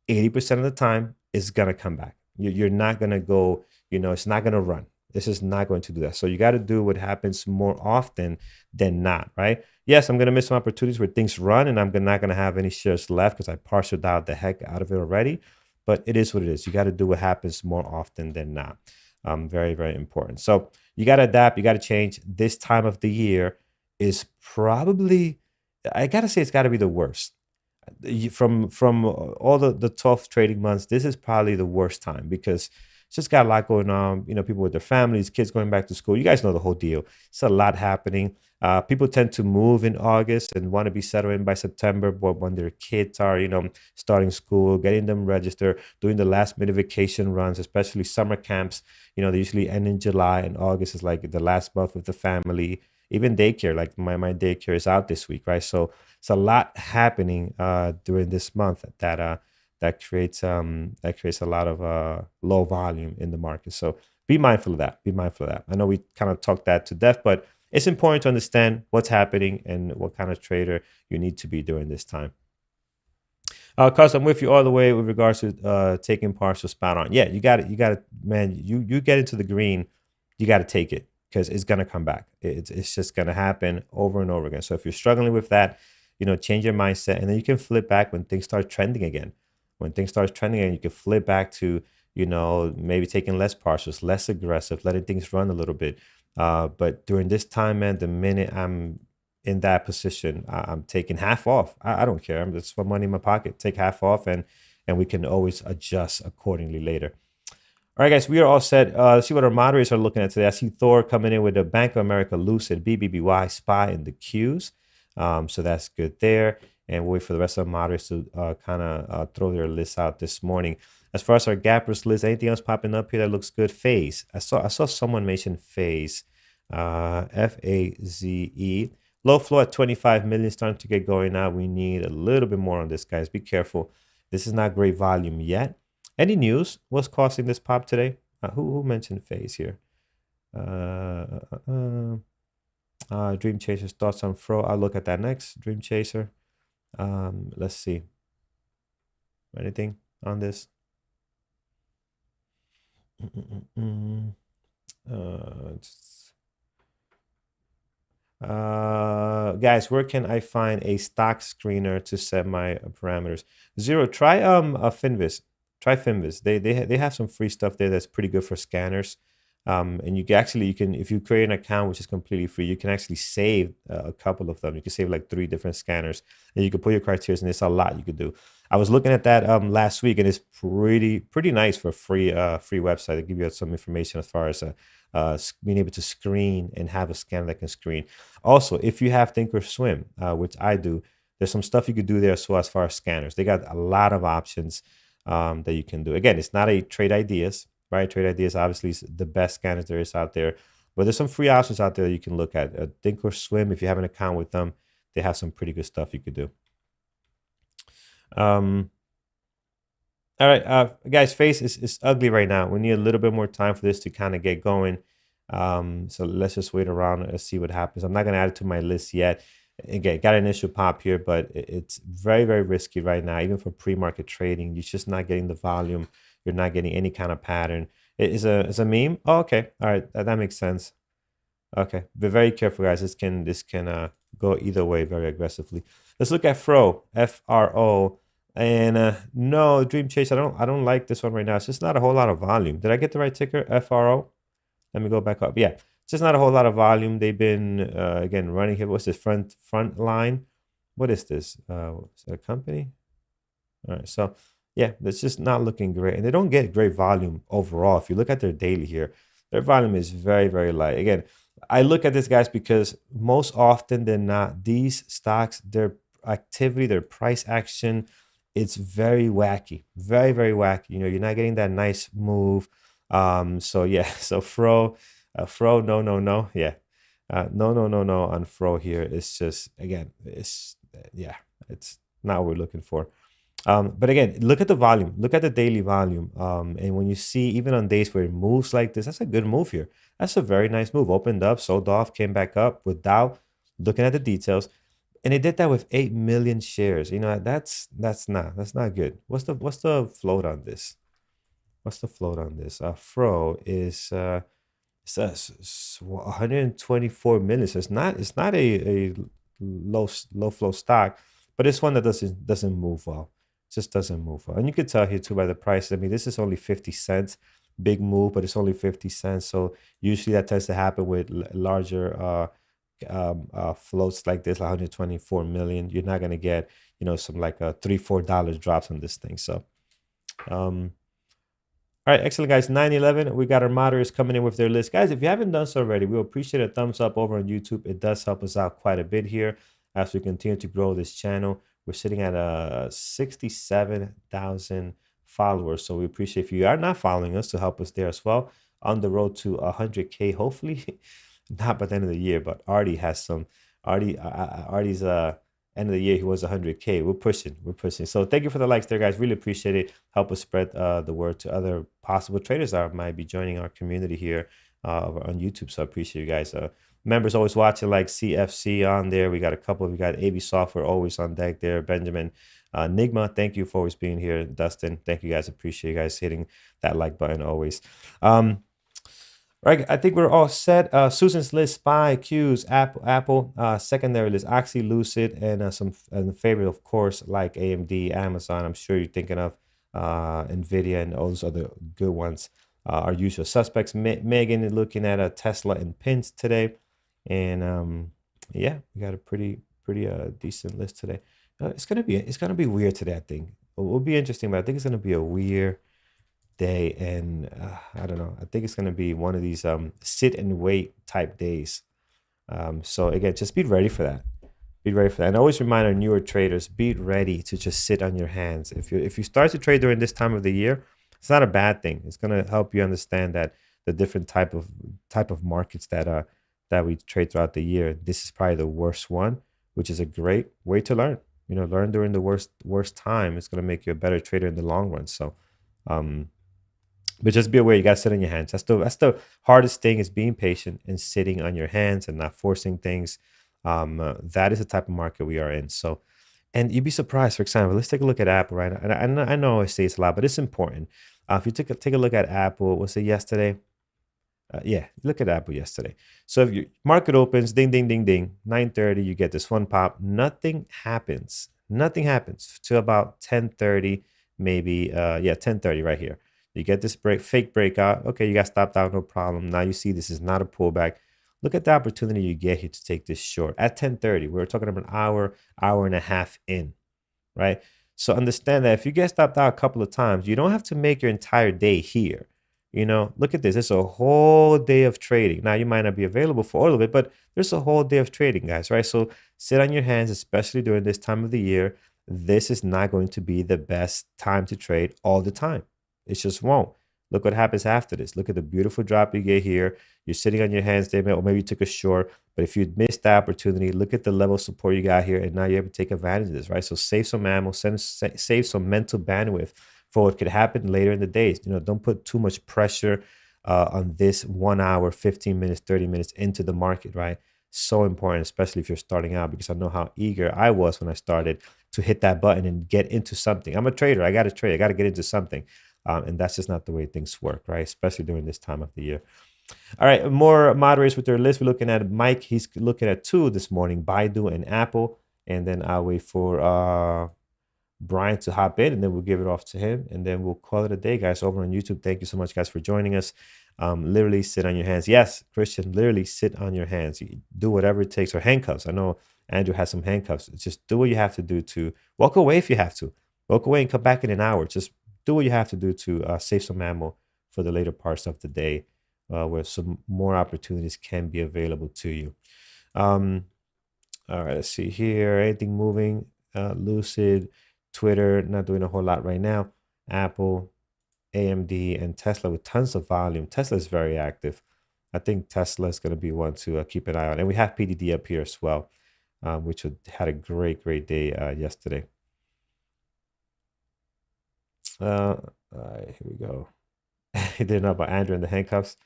80% of the time it's going to come back. You're not going to go, it's not going to run. This is not going to do that. So you got to do what happens more often than not, right? Yes, I'm going to miss some opportunities where things run and I'm not going to have any shares left because I partialed out the heck out of it already. But it is what it is. You got to do what happens more often than not. Very, very important. So you got to adapt. You got to change. This time of the year is probably I gotta say it's got to be the worst. From all the 12 trading months, this is probably the worst time because it's just got a lot going on. People with their families, kids going back to school. You guys know the whole deal. It's a lot happening. People tend to move in August and want to be settled in by September, but when their kids are, starting school, getting them registered, doing the last minute vacation runs, especially summer camps, they usually end in July, and August is like the last month with the family. Even daycare, like my daycare is out this week, right? So it's a lot happening during this month that creates a lot of low volume in the market. So be mindful of that. Be mindful of that. I know we kind of talked that to death, but it's important to understand what's happening and what kind of trader you need to be during this time. Cause I'm with you all the way with regards to taking partial spot on. Yeah, you got it, man. You get into the green, you got to take it because it's gonna come back. It's just gonna happen over and over again. So if you're struggling with that, change your mindset, and then you can flip back when things start trending again. When things start trending again, you can flip back to maybe taking less partials, less aggressive, letting things run a little bit. But during this time, man, the minute I'm in that position, I'm taking half off. I don't care. I'm just put money in my pocket, take half off, and we can always adjust accordingly later. All right, guys, we are all set. Let's see what our moderators are looking at today. I see Thor coming in with a Bank of America, Lucid, BBBY, SPY in the queues. So that's good there. And we'll wait for the rest of the moderators to kind of throw their lists out this morning. As far as our gappers list, anything else popping up here that looks good? Phase. I saw someone mention Phase, FAZE. Low flow at 25 million, starting to get going now. We need a little bit more on this, guys. Be careful. This is not great volume yet. Any news? What's causing this pop today? Who mentioned Phase here? Dream Chaser's thoughts on Fro. I'll look at that next. Dream Chaser. Let's see. Anything on this? Guys, where can I find a stock screener to set my parameters? Zero. Try Finviz. Try Finviz. They have some free stuff there that's pretty good for scanners. And you can if you create an account which is completely free, you can actually save a couple of them. You can save like 3 different scanners, and you can put your criteria, and it's a lot you could do. I was looking at that last week, and it's pretty nice for a free website. They give you some information as far as being able to screen and have a scanner that can screen. Also, if you have Thinkorswim, which I do, there's some stuff you could do there as well as far as scanners. They got a lot of options that you can do. Again, it's not a Trade Ideas, right? Trade Ideas obviously is the best scanners there is out there, but there's some free options out there that you can look at. Thinkorswim, if you have an account with them, they have some pretty good stuff you could do. All right, guys, Face is ugly right now. We need a little bit more time for this to kind of get going. So let's just wait around and see what happens. I'm not going to add it to my list yet. Again, got an initial pop here, but it's very, very risky right now. Even for pre-market trading, you're just not getting the volume. You're not getting any kind of pattern. It is a meme. Oh, okay. All right, that makes sense. Okay, be very careful, guys. This can go either way very aggressively. Let's look at Fro, FRO. And no, Dream Chase, I don't like this one right now. It's just not a whole lot of volume. Did I get the right ticker? FRO? Let me go back up. Yeah, it's just not a whole lot of volume. They've been again running here. What's this front line? What is this? Is that a company? All right, so yeah, it's just not looking great, and they don't get great volume overall. If you look at their daily here, their volume is very, very light. Again, I look at this, guys, because most often than not, these stocks, their activity, their price action, it's very wacky, very, very wacky. You're not getting that nice move. So yeah, so Fro, no, yeah, no on Fro here. It's just, again, it's not what we're looking for. But again, look at the volume, look at the daily volume. And when you see, even on days where it moves like this, that's a good move here. That's a very nice move. Opened up, sold off, came back up without looking at the details. And they did that with 8 million shares. That's not good. What's the float on this? What's the float on this? Fro is 124 million. So it's not a low flow stock, but it's one that doesn't move well. It just doesn't move well. And you can tell here too by the price. I mean, this is only 50 cents. Big move, but it's only 50 cents. So usually that tends to happen with larger floats like this, like 124 million, you're not gonna get, you know, some like $3-4 drops on this thing. So all right, excellent, guys. 9-11, we got our moderators coming in with their list. Guys, if you haven't done so already, we'll appreciate a thumbs up over on YouTube. It does help us out quite a bit here as we continue to grow this channel. We're sitting at 67,000 followers. So we appreciate if you are not following us to help us there as well. On the road to 100K, hopefully. Not by the end of the year, but Artie has some. Artie's end of the year, he was 100K. We're pushing. So thank you for the likes there, guys. Really appreciate it. Help us spread the word to other possible traders that might be joining our community here on YouTube. So I appreciate you guys. Members always watching, like CFC on there. We got a couple. We got AV Software always on deck there. Benjamin, Nigma, thank you for always being here. Dustin, thank you guys. Appreciate you guys hitting that like button always. Right, I think we're all set. Susan's list: SPY, Qs, Apple. Secondary list: Oxy, Lucid, and some favorite, of course, like AMD, Amazon. I'm sure you're thinking of Nvidia and all those other good ones. Our usual suspects. Megan is looking at Tesla and pins today, and yeah, we got a pretty decent list today. It's gonna be weird today. I think it will be interesting, but I think it's gonna be a weird day, and I don't know. I think it's gonna be one of these sit and wait type days. So again, just be ready for that. Be ready for that. And always remind our newer traders: be ready to just sit on your hands. If you start to trade during this time of the year, it's not a bad thing. It's gonna help you understand that the different type of markets that we trade throughout the year. This is probably the worst one, which is a great way to learn. You know, learn during the worst time. It's gonna make you a better trader in the long run. So but just be aware, you gotta sit on your hands. That's the hardest thing, is being patient and sitting on your hands and not forcing things. That is the type of market we are in. So, and you'd be surprised. For example, let's take a look at Apple right now. And I know I say it's a lot, but it's important. If you take a look at Apple, was it yesterday? Yeah, look at Apple yesterday. So if your market opens, ding, ding, ding, ding, 9:30, you get this one pop. Nothing happens. Nothing happens till about 10:30, maybe. Yeah, 10:30 right here. You get this fake breakout. Okay, you got stopped out, no problem. Now you see this is not a pullback. Look at the opportunity you get here to take this short at 10:30. We're talking about an hour and a half in, right? So understand that if you get stopped out a couple of times, you don't have to make your entire day here. You know, look at this. It's a whole day of trading. Now you might not be available for all of it, but there's a whole day of trading, guys, right? So sit on your hands, especially during this time of the year. This is not going to be the best time to trade all the time. It just won't. Look what happens after this. Look at the beautiful drop you get here. You're sitting on your hands, David, or maybe you took a short. But if you missed that opportunity, look at the level of support you got here, and now you're able to take advantage of this, right? So save some ammo, save some mental bandwidth for what could happen later in the days. You know, don't put too much pressure on this 1 hour, 15 minutes, 30 minutes into the market, right? So important, especially if you're starting out, because I know how eager I was when I started to hit that button and get into something. I'm a trader. I got to trade. I got to get into something. And that's just not the way things work, right? Especially during this time of the year. All right, more moderators with their list. We're looking at Mike. He's looking at two this morning, Baidu and Apple. And then I'll wait for Brian to hop in, and then we'll give it off to him. And then we'll call it a day, guys, over on YouTube. Thank you so much, guys, for joining us. Literally sit on your hands. Yes, Christian, literally sit on your hands. You do whatever it takes, or handcuffs. I know Andrew has some handcuffs. Just do what you have to do to walk away if you have to. Walk away and come back in an hour. Just do what you have to do to save some ammo for the later parts of the day, where some more opportunities can be available to you. All right, let's see here. Anything moving? Lucid, Twitter, not doing a whole lot right now. Apple, AMD, and Tesla with tons of volume. Tesla is very active. I think Tesla is going to be one to keep an eye on. And we have PDD up here as well, which had a great day yesterday. All right, here we go. You didn't know about Andrew and the handcuffs?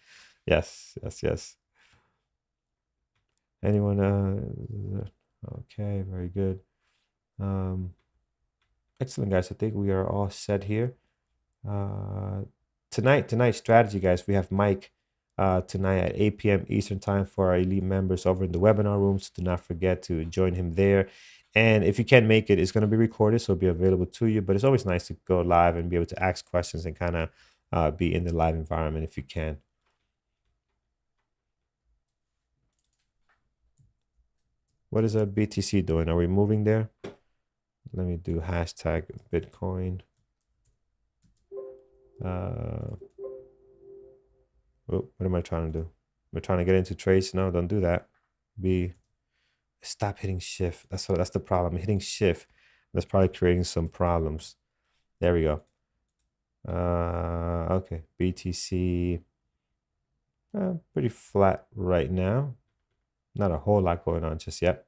Yes. Anyone? Okay, very good. Excellent, guys. I think we are all set here. Tonight's strategy, guys. We have Mike tonight at 8 p.m. Eastern time for our elite members over in the webinar rooms. Do not forget to join him there. And if you can't make it, it's going to be recorded, so it'll be available to you. But it's always nice to go live and be able to ask questions and kind of be in the live environment if you can. What is a BTC doing? Are we moving there? Let me do hashtag Bitcoin. What am I trying to do? Am I trying to get into trades? No, don't do that. Stop hitting shift. That's the problem. Hitting shift. That's probably creating some problems. There we go. Okay, BTC. Pretty flat right now. Not a whole lot going on just yet.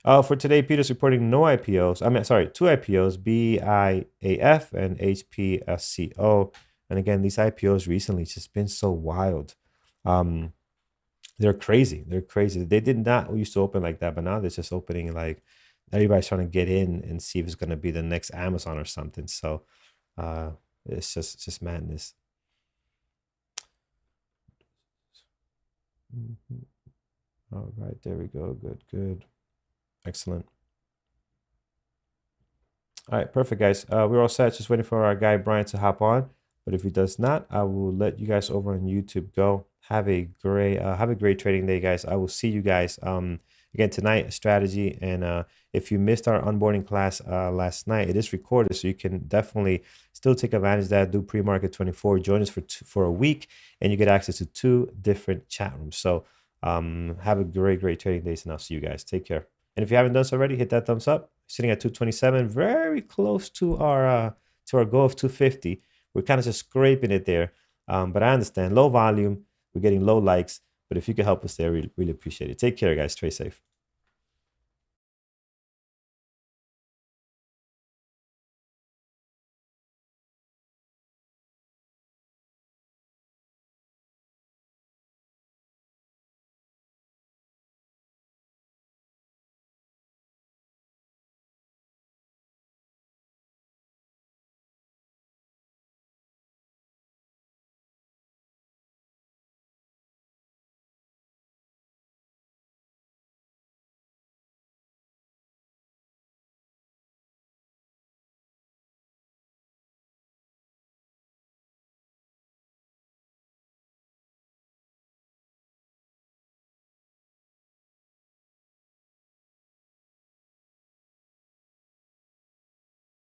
For today, Peter's reporting no IPOs. I mean, sorry, 2 IPOs, BIAF and HPSCO. And again, these IPOs recently just been so wild. They're crazy. They're crazy. They did not used to open like that, but now they're just opening like everybody's trying to get in and see if it's going to be the next Amazon or something. So it's just madness. All right, there we go. Good. Excellent. All right, perfect, guys. We're all set. Just waiting for our guy Brian to hop on. But if he does not, I will let you guys over on YouTube go. Have a great trading day, guys. I will see you guys again tonight. Strategy, and if you missed our onboarding class last night, it is recorded, so you can definitely still take advantage of that. Do pre-market 24. Join us for a week, and you get access to 2 different chat rooms. So have a great trading days, and I'll see you guys. Take care. And if you haven't done so already, hit that thumbs up. Sitting at 227, very close to our goal of 250. We're kind of just scraping it there, but I understand low volume. We're getting low likes, but if you could help us there, we really appreciate it. Take care, guys. Stay safe.